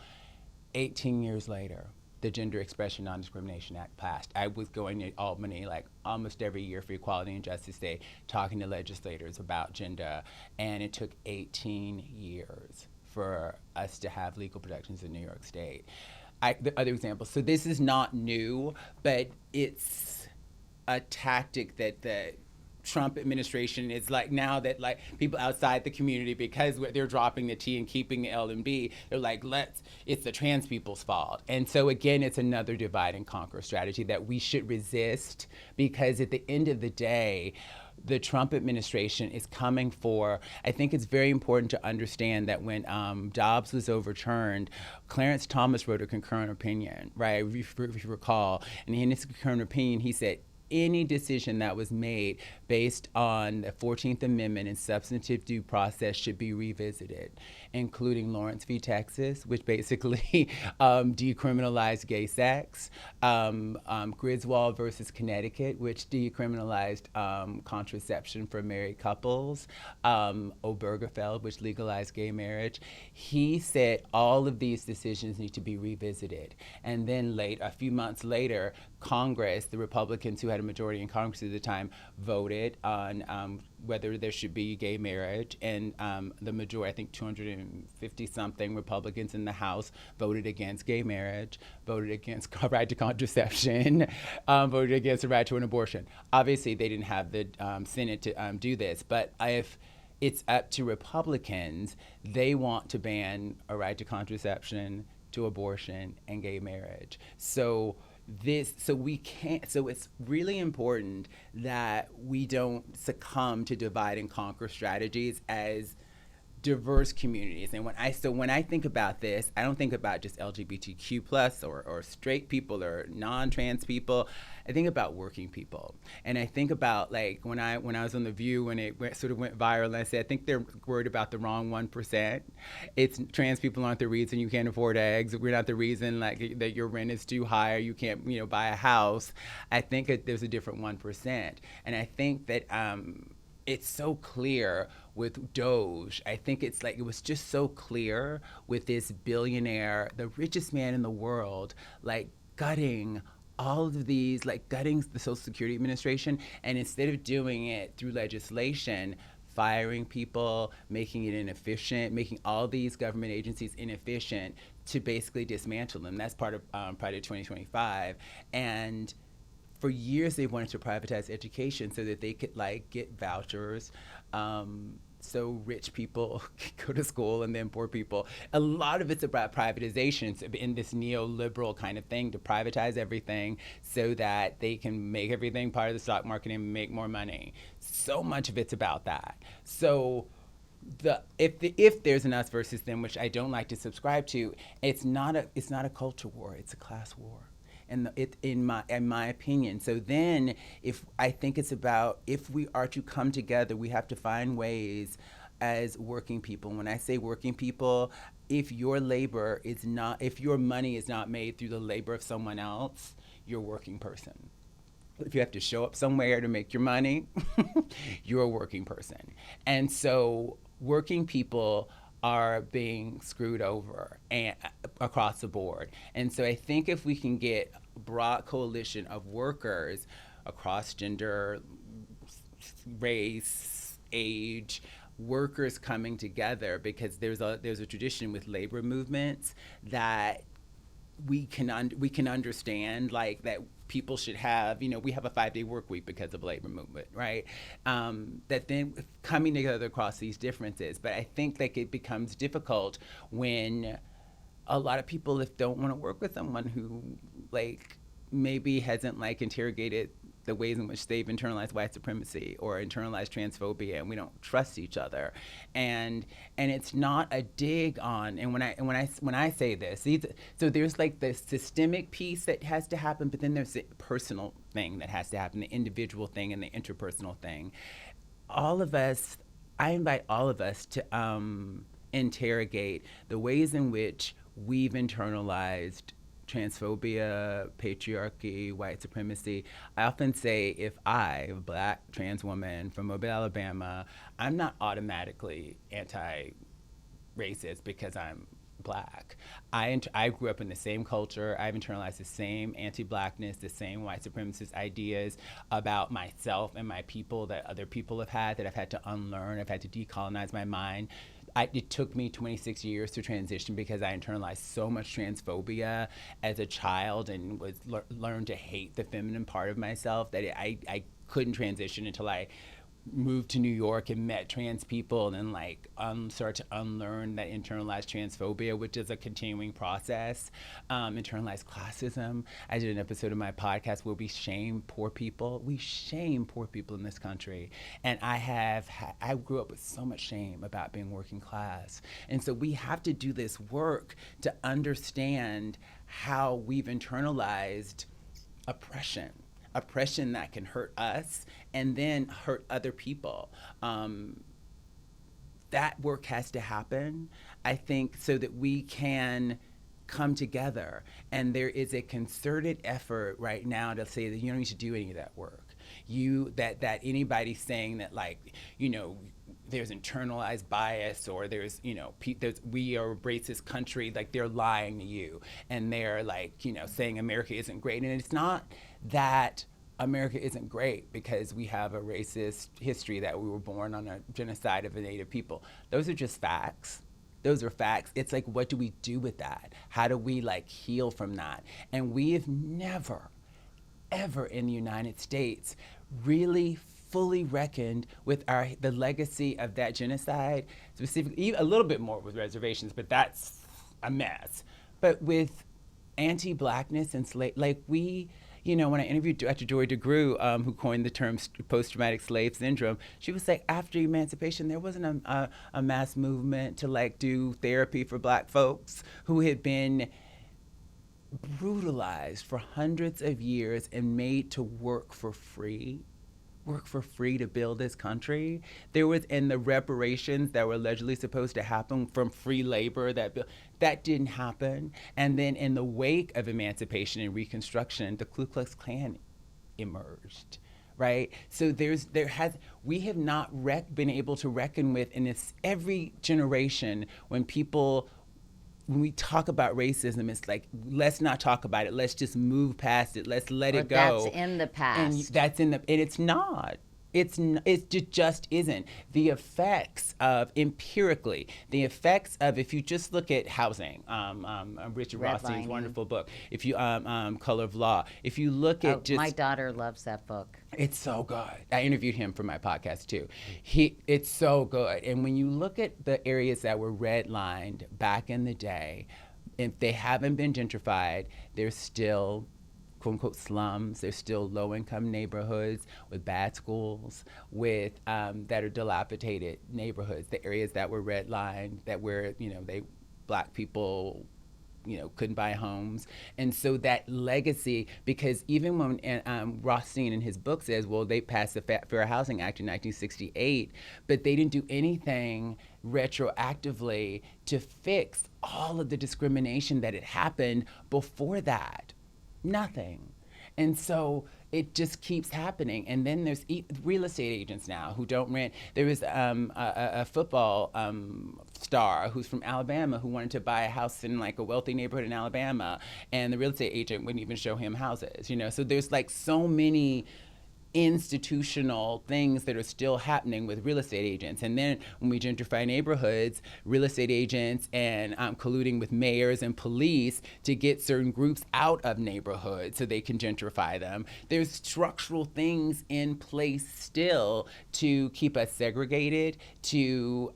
18 years later, the Gender Expression Non-Discrimination Act passed. I was going to Albany like almost every year for Equality and Justice Day, talking to legislators about gender, and it took 18 years for us to have legal protections in New York State. The other examples, so this is not new, but it's a tactic that the Trump administration is like, now that like people outside the community, because they're dropping the T and keeping the L and B, they're like, it's the trans people's fault. And so again, it's another divide and conquer strategy that we should resist, because at the end of the day, the Trump administration is coming for, I think it's very important to understand that when Dobbs was overturned, Clarence Thomas wrote a concurrent opinion, right, if you recall, and in his concurrent opinion, he said, any decision that was made based on the 14th Amendment and substantive due process should be revisited, including Lawrence v. Texas, which basically decriminalized gay sex, Griswold versus Connecticut, which decriminalized contraception for married couples, Obergefell, which legalized gay marriage. He said all of these decisions need to be revisited. And then a few months later, Congress, the Republicans who had a majority in Congress at the time, voted on whether there should be gay marriage, and the majority, I think 250-something Republicans in the House voted against gay marriage, voted against right to contraception, voted against the right to an abortion. Obviously, they didn't have the Senate to do this, but if it's up to Republicans, they want to ban a right to contraception, to abortion, and gay marriage. So it's really important that we don't succumb to divide and conquer strategies as diverse communities. And when I think about this, I don't think about just LGBTQ plus or straight people or non-trans people. I think about working people. And I think about like when I was on The View, when it sort of went viral, and I said, I think they're worried about the wrong 1%. It's trans people aren't the reason you can't afford eggs. We're not the reason like that your rent is too high or you can't, buy a house. I think that there's a different 1%. And I think that it's so clear with Doge. I think it's like, it was just so clear with this billionaire, the richest man in the world, like gutting all of these, like gutting the Social Security Administration. And instead of doing it through legislation, firing people, making it inefficient, making all these government agencies inefficient, to basically dismantle them. That's part of Project 2025. And for years, they wanted to privatize education so that they could like get vouchers, so rich people could go to school and then poor people. A lot of it's about privatization in this neoliberal kind of thing, to privatize everything so that they can make everything part of the stock market and make more money. So much of it's about that. So if there's an us versus them, which I don't like to subscribe to, it's not a culture war, it's a class war. In my opinion. So then, I think it's about, if we are to come together, we have to find ways as working people. When I say working people, if your money is not made through the labor of someone else, you're a working person. If you have to show up somewhere to make your money, you're a working person. And so working people are being screwed over and across the board. And so I think if we can get a broad coalition of workers across gender, race, age workers coming together, because there's a tradition with labor movements that we can understand, like that people should have, we have a 5-day work week because of labor movement, right? That then coming together across these differences. But I think like it becomes difficult when a lot of people don't want to work with someone who like maybe hasn't like interrogated the ways in which they've internalized white supremacy or internalized transphobia, and we don't trust each other, and it's not a dig on. And when I say this, so there's like the systemic piece that has to happen, but then there's the personal thing that has to happen, the individual thing and the interpersonal thing. All of us, I invite all of us to interrogate the ways in which we've internalized transphobia, patriarchy, white supremacy. I often say if I, a black trans woman from Mobile, Alabama, I'm not automatically anti-racist because I'm black. I grew up in the same culture. I've internalized the same anti-blackness, the same white supremacist ideas about myself and my people that other people have had, that I've had to unlearn. I've had to decolonize my mind. It took me 26 years to transition because I internalized so much transphobia as a child and was learned to hate the feminine part of myself that I couldn't transition until I moved to New York and met trans people, and then like start to unlearn that internalized transphobia, which is a continuing process. Internalized classism. I did an episode of my podcast where we shame poor people. We shame poor people in this country, and I grew up with so much shame about being working class, and so we have to do this work to understand how we've internalized oppression that can hurt us and then hurt other people. That work has to happen, I think, so that we can come together. And there is a concerted effort right now to say that you don't need to do any of that work. That anybody saying that, like, there's internalized bias or there's we are a racist country, like they're lying to you, and they're like saying America isn't great. And it's not that America isn't great because we have a racist history, that we were born on a genocide of the Native people. Those are just facts. Those are facts. It's like, what do we do with that? How do we like heal from that? And we have never, ever in the United States really fully reckoned with the legacy of that genocide, specifically a little bit more with reservations, but that's a mess. But with anti-blackness and when I interviewed Dr. Joy DeGruy, who coined the term post-traumatic slave syndrome, she was like, after emancipation, there wasn't a mass movement to like do therapy for black folks who had been brutalized for hundreds of years and made to work for free to build this country. There was, in the reparations that were allegedly supposed to happen from free labor, that didn't happen. And then in the wake of emancipation and Reconstruction, the Ku Klux Klan emerged, right? So we have not been able to reckon with, and it's every generation when we talk about racism, it's like, let's not talk about it. Let's just move past it. Let's let it go. That's in the past. And it's not. It just isn't. The effects of, empirically, if you just look at housing, Richard Rothstein's wonderful book, if you, Color of Law, if you look at my daughter loves that book. It's so good. I interviewed him for my podcast too. It's so good. And when you look at the areas that were redlined back in the day, if they haven't been gentrified, there's still quote unquote slums. There's still low-income neighborhoods with bad schools, with that are dilapidated neighborhoods. The areas that were redlined, that where black people couldn't buy homes. And so that legacy, because even when Rothstein in his book says, well, they passed the Fair Housing Act in 1968, but they didn't do anything retroactively to fix all of the discrimination that had happened before that. Nothing. And so it just keeps happening. And then there's real estate agents now who don't rent. There was a football star who's from Alabama who wanted to buy a house in like a wealthy neighborhood in Alabama, and the real estate agent wouldn't even show him houses. So there's like so many institutional things that are still happening with real estate agents. And then when we gentrify neighborhoods, real estate agents and colluding with mayors and police to get certain groups out of neighborhoods so they can gentrify them. There's structural things in place still to keep us segregated, to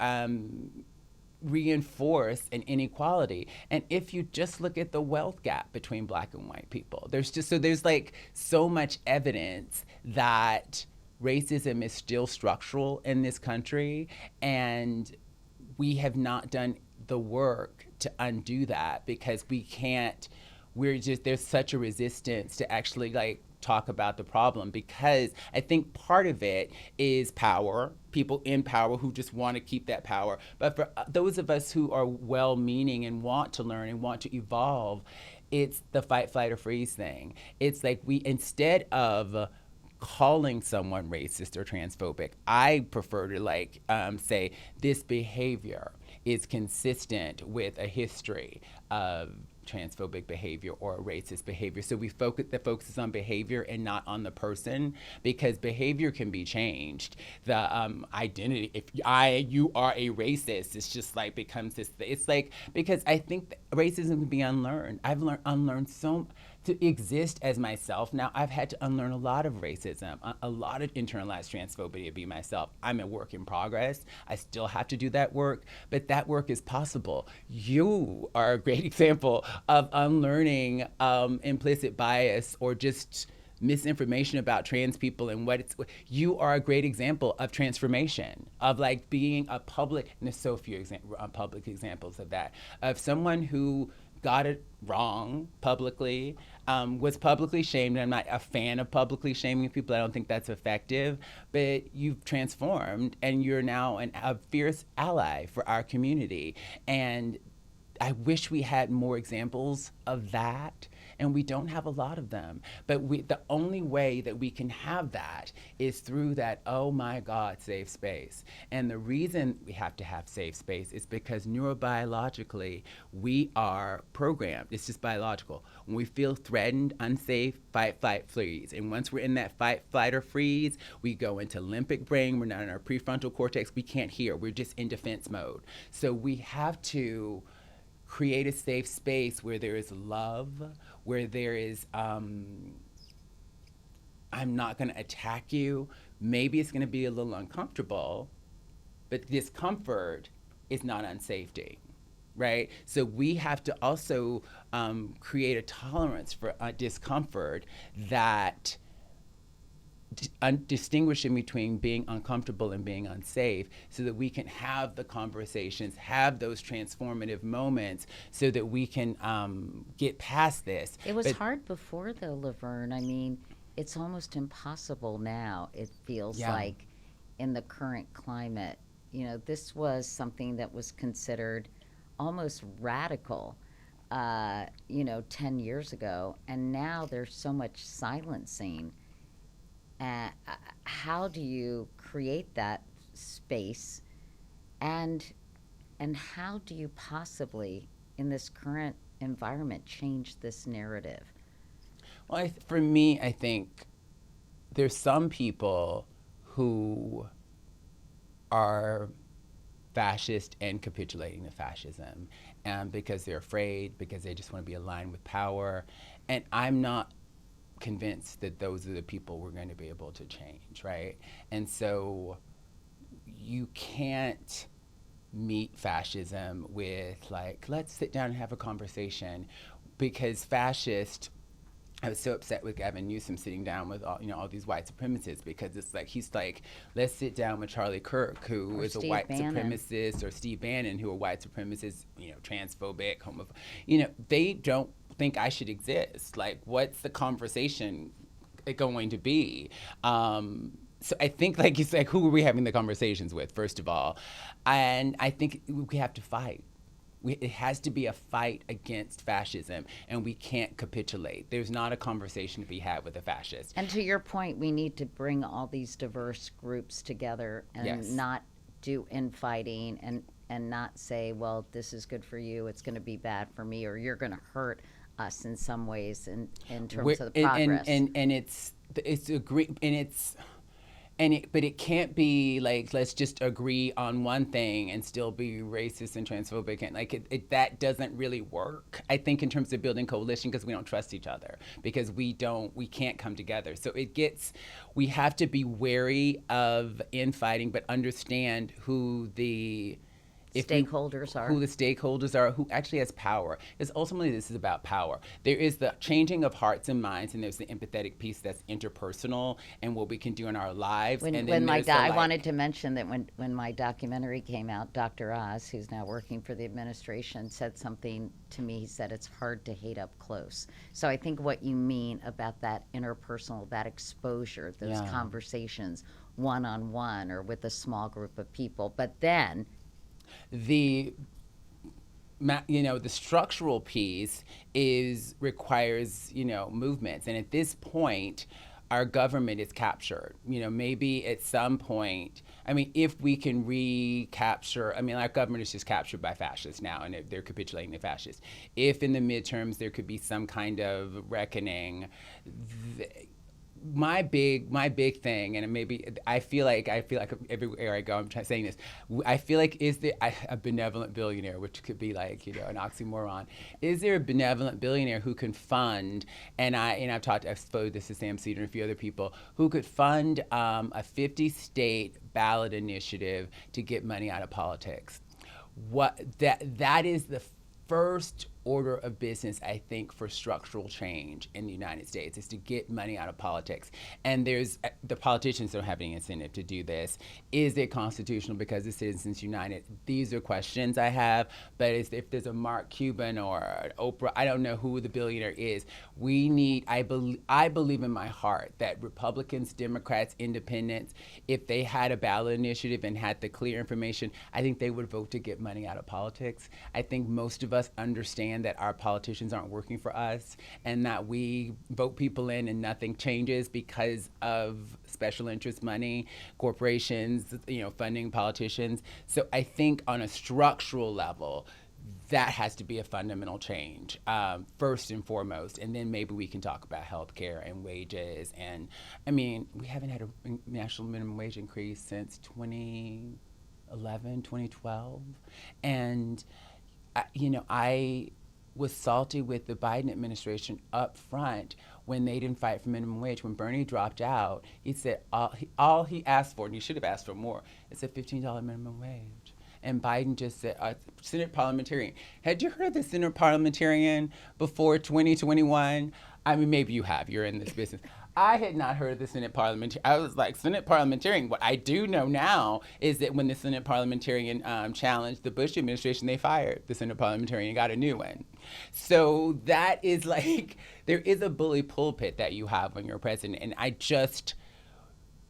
reinforce an inequality. And if you just look at the wealth gap between black and white people, there's like so much evidence that racism is still structural in this country, and we have not done the work to undo that because there's such a resistance to actually like talk about the problem, because I think part of it is power, people in power who just want to keep that power. But for those of us who are well-meaning and want to learn and want to evolve, it's the fight, flight, or freeze thing. It's like instead of calling someone racist or transphobic, I prefer to say this behavior is consistent with a history of transphobic behavior or racist behavior. So we focuses on behavior and not on the person, because behavior can be changed. The identity, if you are a racist, it's just like becomes this. It's like, because I think racism can be unlearned. I've unlearned so to exist as myself. Now I've had to unlearn a lot of racism, a lot of internalized transphobia to be myself. I'm a work in progress. I still have to do that work, but that work is possible. You are a great example of unlearning implicit bias or just misinformation about trans people and you are a great example of transformation, of like being a public, and there's so few public examples of that, of someone who got it wrong publicly, was publicly shamed. I'm not a fan of publicly shaming people. I don't think that's effective, but you've transformed and you're now a fierce ally for our community. And I wish we had more examples of that, and we don't have a lot of them. But the only way that we can have that is through that, oh my God, safe space. And the reason we have to have safe space is because neurobiologically, we are programmed. It's just biological. When we feel threatened, unsafe, fight, flight, freeze. And once we're in that fight, flight, or freeze, we go into limbic brain. We're not in our prefrontal cortex. We can't hear. We're just in defense mode. So we have to create a safe space where there is love, where there is, I'm not going to attack you. Maybe it's going to be a little uncomfortable, but discomfort is not unsafety, right? So we have to also create a tolerance for discomfort that distinguishing between being uncomfortable and being unsafe, so that we can have the conversations, have those transformative moments, so that we can get past this. It was hard before, though, Laverne. I mean, it's almost impossible now, it feels like, in the current climate. You know, this was something that was considered almost radical, 10 years ago, and now there's so much silencing. How do you create that space, and how do you possibly, in this current environment, change this narrative? Well, for me, I think there's some people who are fascist and capitulating to fascism, because they're afraid, because they just want to be aligned with power, and I'm not convinced that those are the people we're going to be able to change, right? And so you can't meet fascism with like, let's sit down and have a conversation, because fascist, I was so upset with Gavin Newsome sitting down with all these white supremacists, because it's like, he's like, let's sit down with Charlie Kirk, who is a white supremacist, or Steve Bannon, who are white supremacists, transphobic, homophobic. They don't think I should exist. Like, what's the conversation going to be? So I think, like you said, who are we having the conversations with, first of all? And I think we have to fight. It has to be a fight against fascism, and we can't capitulate. There's not a conversation to be had with a fascist. And to your point, we need to bring all these diverse groups together and not do infighting, and not say, well, this is good for you, it's going to be bad for me, or you're going to hurt us in some ways in terms of the progress. And it's agree and it's but it can't be like, let's just agree on one thing and still be racist and transphobic, and like that doesn't really work, I think, in terms of building coalition, because we don't trust each other, because we can't come together. So we have to be wary of infighting, but understand who the stakeholders are. Who the stakeholders are, who actually has power. Because ultimately this is about power. There is the changing of hearts and minds, and there's the empathetic piece that's interpersonal and what we can do in our lives. I wanted to mention that when my documentary came out, Dr. Oz, who's now working for the administration, said something to me. He said it's hard to hate up close. So I think what you mean about that interpersonal, that exposure, those conversations one-on-one or with a small group of people, but then the structural piece requires movements, and at this point our government is captured. Maybe at some point, if we can recapture, our government is just captured by fascists now, and they're capitulating to fascists. If in the midterms there could be some kind of reckoning, my big thing, and maybe I feel like everywhere I go, I'm saying this. I feel like, is there a benevolent billionaire, which could be like an oxymoron? Is there a benevolent billionaire who can fund? I've spoken this to Sam Cedar and a few other people who could fund a 50-state ballot initiative to get money out of politics. That is the first order of business, I think, for structural change in the United States, is to get money out of politics. And the politicians don't have any incentive to do this. Is it constitutional because of Citizens United? These are questions I have. But if there's a Mark Cuban or an Oprah, I don't know who the billionaire is. I believe in my heart that Republicans, Democrats, Independents, if they had a ballot initiative and had the clear information, I think they would vote to get money out of politics. I think most of us understand that our politicians aren't working for us, and that we vote people in and nothing changes because of special interest money, corporations, funding politicians. So I think on a structural level, that has to be a fundamental change, first and foremost, and then maybe we can talk about healthcare and wages. And we haven't had a national minimum wage increase since 2011, 2012, and I was salty with the Biden administration up front when they didn't fight for minimum wage. When Bernie dropped out, he said all he asked for, and he should have asked for more, is a $15 minimum wage. And Biden just said, Senate parliamentarian. Had you heard of the Senate parliamentarian before 2021? Maybe you have. You're in this business. I had not heard of the Senate parliamentarian. I was like, Senate parliamentarian. What I do know now is that when the Senate parliamentarian challenged the Bush administration, they fired the Senate parliamentarian and got a new one. So that is like, there is a bully pulpit that you have when you're president. And I just,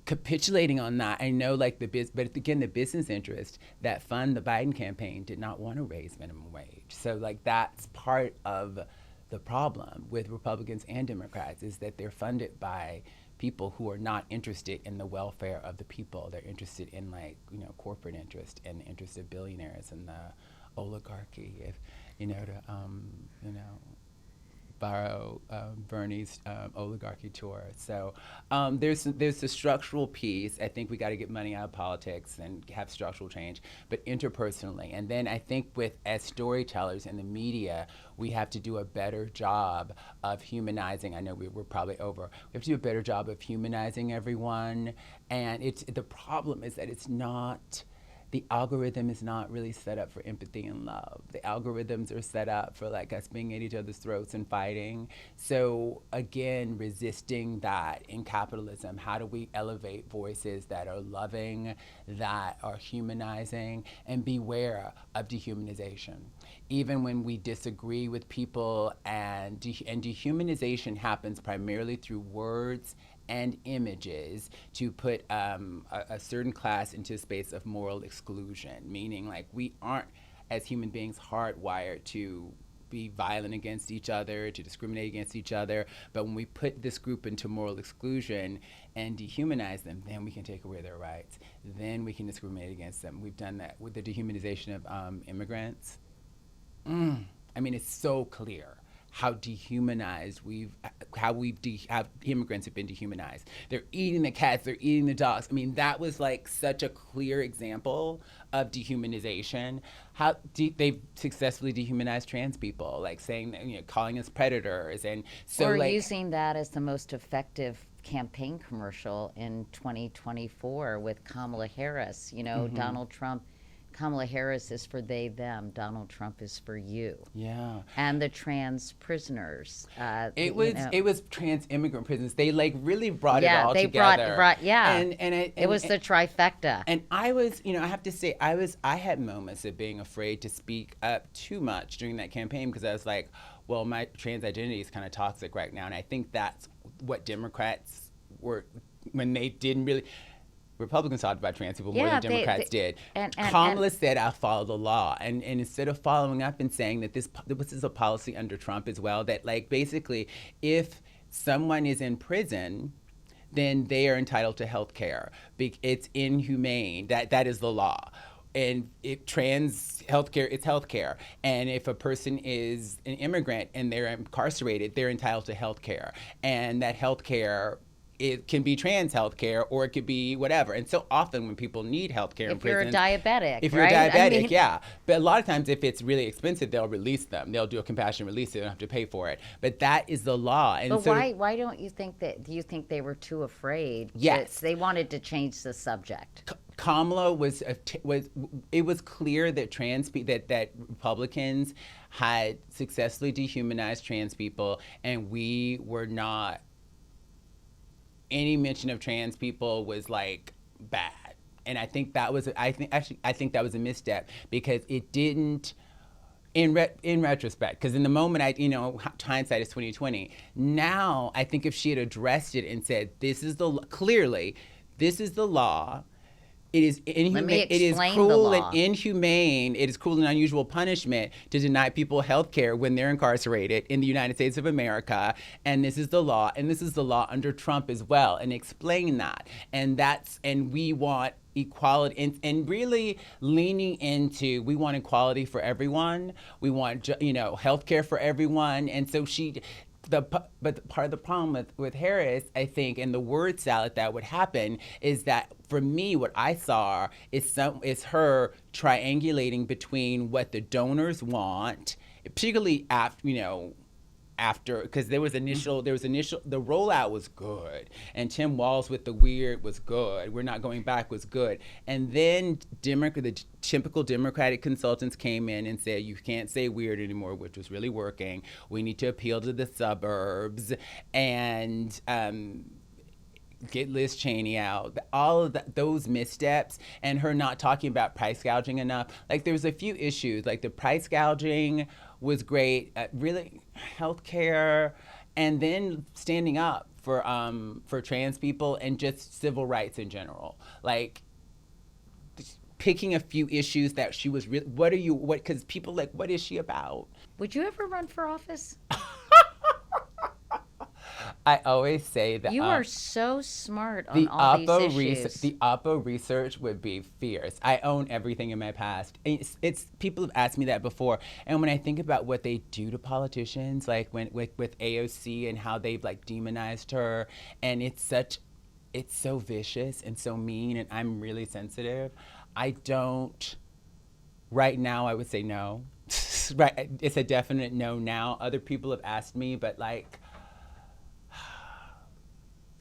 capitulating on that, I know but again, the business interests that fund the Biden campaign did not want to raise minimum wage. So that's part of the problem with Republicans and Democrats, is that they're funded by people who are not interested in the welfare of the people. They're interested in corporate interest and the interest of billionaires and the oligarchy, to borrow Bernie's oligarchy tour. So there's the structural piece. I think we got to get money out of politics and have structural change, but interpersonally. And then I think as storytellers in the media, we have to do a better job of humanizing. I know we're probably over. We have to do a better job of humanizing everyone. And the problem is that it's not, the algorithm is not really set up for empathy and love. The algorithms are set up for us being at each other's throats and fighting. So again, resisting that in capitalism. How do we elevate voices that are loving, that are humanizing, and beware of dehumanization? Even when we disagree with people, and dehumanization happens primarily through words and images to put a certain class into a space of moral exclusion, meaning we aren't, as human beings, hardwired to be violent against each other, to discriminate against each other. But when we put this group into moral exclusion and dehumanize them, then we can take away their rights. Then we can discriminate against them. We've done that with the dehumanization of immigrants. It's so clear how dehumanized how immigrants have been dehumanized. They're eating the cats, they're eating the dogs. I mean, that was like such a clear example of dehumanization. How they've successfully dehumanized trans people, like saying that, calling us predators, and so or like using that as the most effective campaign commercial in 2024 with Kamala Harris. Donald Trump. Kamala Harris is for they, them. Donald Trump is for you. Yeah. And the trans prisoners. It was trans immigrant prisons. They like really brought it all together. And it was the trifecta. And I was, I have to say, I had moments of being afraid to speak up too much during that campaign, because I was like, well, my trans identity is kind of toxic right now. And I think that's what Democrats were, when they didn't really. Republicans talked about trans people more than Democrats did. Kamala said, I'll follow the law. And instead of following up and saying that this is a policy under Trump as well, that like basically if someone is in prison, then they are entitled to health care. It's inhumane. That is the law. And trans healthcare, it's healthcare. And if a person is an immigrant and they're incarcerated, they're entitled to healthcare. And that healthcare, it can be trans healthcare, or it could be whatever. And so often when people need healthcare in prison, if you're a diabetic, right? yeah. But a lot of times if it's really expensive, they'll release them. They'll do a compassionate release. They don't have to pay for it. But that is the law. And but so why don't you think that? Do you think they were too afraid? Yes. They wanted to change the subject. Kamala it was clear that that Republicans had successfully dehumanized trans people, and we were not. Any mention of trans people was like bad, and I think that was I think that was a misstep, because it didn't. In retrospect, because in the moment, hindsight is 2020. Now I think if she had addressed it and said, this is the law. It is inhumane. It is cruel and inhumane. It is cruel and unusual punishment to deny people health care when they're incarcerated in the United States of America. And this is the law. And this is the law under Trump as well. And explain that. And we want equality, and really leaning into, we want equality for everyone. We want, health care for everyone. And so but part of the problem with Harris, I think, and the word salad that would happen is that, for me, what I saw is her triangulating between what the donors want, particularly after, because the rollout was good, and Tim Walz with the weird was good. We're not going back was good, and then the typical Democratic consultants came in and said, you can't say weird anymore, which was really working. We need to appeal to the suburbs and get Liz Cheney out. All of those missteps, and her not talking about price gouging enough. Like, there was a few issues, like the price gouging was great, really healthcare, and then standing up for trans people and just civil rights in general. Like, picking a few issues that she was really, because people like, what is she about? Would you ever run for office? I always say that you are so smart on all these issues. The Oppo research would be fierce. I own everything in my past. It's people have asked me that before, and when I think about what they do to politicians, like with AOC and how they've like demonized her, and it's so vicious and so mean, and I'm really sensitive. Right now, I would say no. Right, it's a definite no now. Other people have asked me, but like.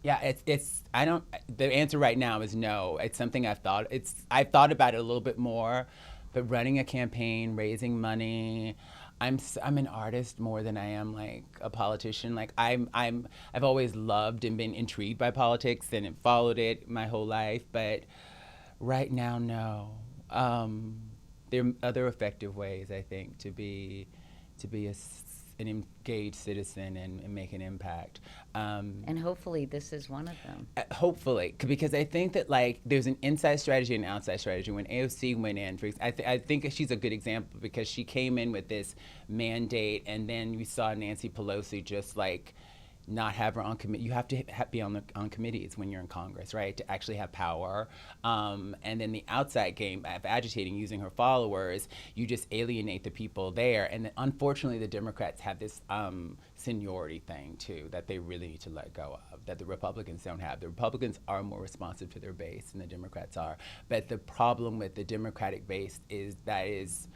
Yeah, the answer right now is no. It's something I've thought about it a little bit more, but running a campaign, raising money, I'm an artist more than I am like a politician. Like I've always loved and been intrigued by politics and followed it my whole life, but right now, no. There are other effective ways, I think, to be an engaged citizen and make an impact. And hopefully this is one of them. Hopefully, because I think that like there's an inside strategy and an outside strategy. When AOC went in, I think she's a good example, because she came in with this mandate, and then we saw Nancy Pelosi just like not have her on committee. You have to be on committees when you're in Congress, right, to actually have power. And then the outside game of agitating, using her followers, you just alienate the people there. And then, unfortunately, the Democrats have this seniority thing, too, that they really need to let go of, that the Republicans don't have. The Republicans are more responsive to their base than the Democrats are. But the problem with the Democratic base is that is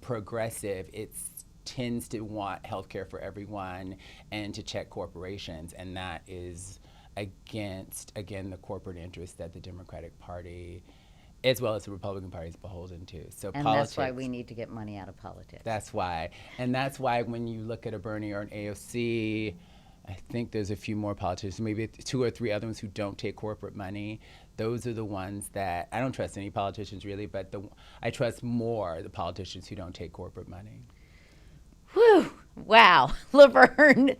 progressive. It's tends to want healthcare for everyone and to check corporations, and that is against, again, the corporate interests that the Democratic Party, as well as the Republican Party, is beholden to. So and politics, that's why we need to get money out of politics. That's why. And that's why when you look at a Bernie or an AOC, I think there's a few more politicians, maybe 2 or 3 other ones who don't take corporate money. Those are the ones that, I don't trust any politicians really, but I trust more the politicians who don't take corporate money. Whew. Wow. Laverne.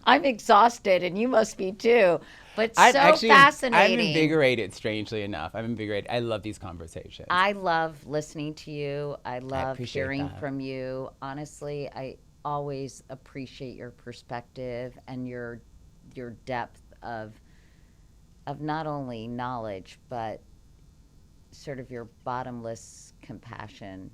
I'm exhausted, and you must be too. But fascinating. I'm invigorated, strangely enough. I'm invigorated. I love these conversations. I love listening to you. I love hearing from you. Honestly, I always appreciate your perspective and your depth of not only knowledge, but sort of your bottomless compassion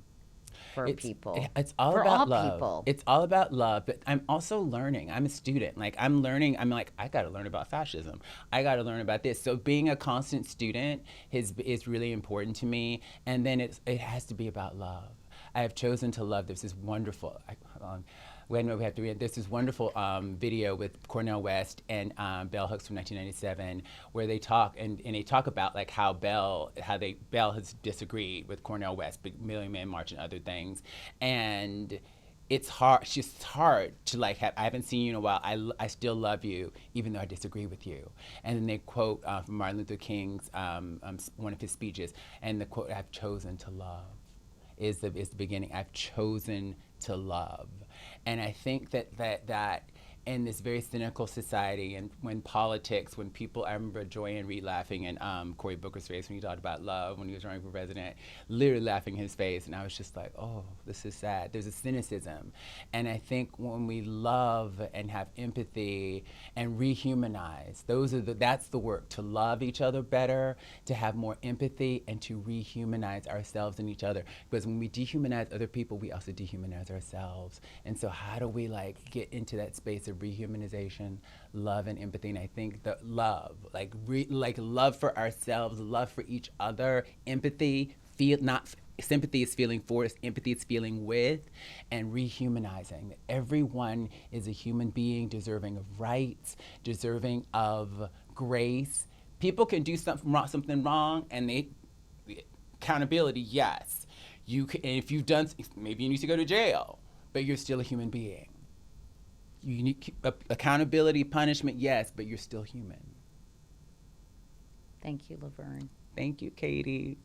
for people. It's all about love. People. It's all about love, but I'm also learning. I'm a student. Like, I'm learning. I'm like, I got to learn about fascism. I got to learn about this. So being a constant student is really important to me. And then it has to be about love. I have chosen to love. There's this wonderful, There's this wonderful video with Cornel West and Bell Hooks from 1997, where they talk and they talk about like how Bell has disagreed with Cornel West, Big Million Man March and other things, and it's hard. It's just hard to like I haven't seen you in a while. I still love you even though I disagree with you. And then they quote from Martin Luther King's one of his speeches, and the quote, "I've chosen to love," is the beginning. I've chosen to love. And I think that in this very cynical society, and when people, I remember Joy Ann Reid laughing in Cory Booker's face when he talked about love when he was running for president, literally laughing in his face, and I was just like, oh, this is sad. There's a cynicism. And I think when we love and have empathy and rehumanize, that's the work, to love each other better, to have more empathy, and to rehumanize ourselves and each other. Because when we dehumanize other people, we also dehumanize ourselves. And so how do we like get into that space of rehumanization, love, and empathy? And I think that love, like love for ourselves, love for each other, empathy, sympathy is feeling for, empathy is feeling with, and rehumanizing. That everyone is a human being deserving of rights, deserving of grace. People can do something wrong, and accountability, yes. And if you've done, maybe you need to go to jail, but you're still a human being. You need accountability, punishment, yes, but you're still human. Thank you, Laverne. Thank you, Katie.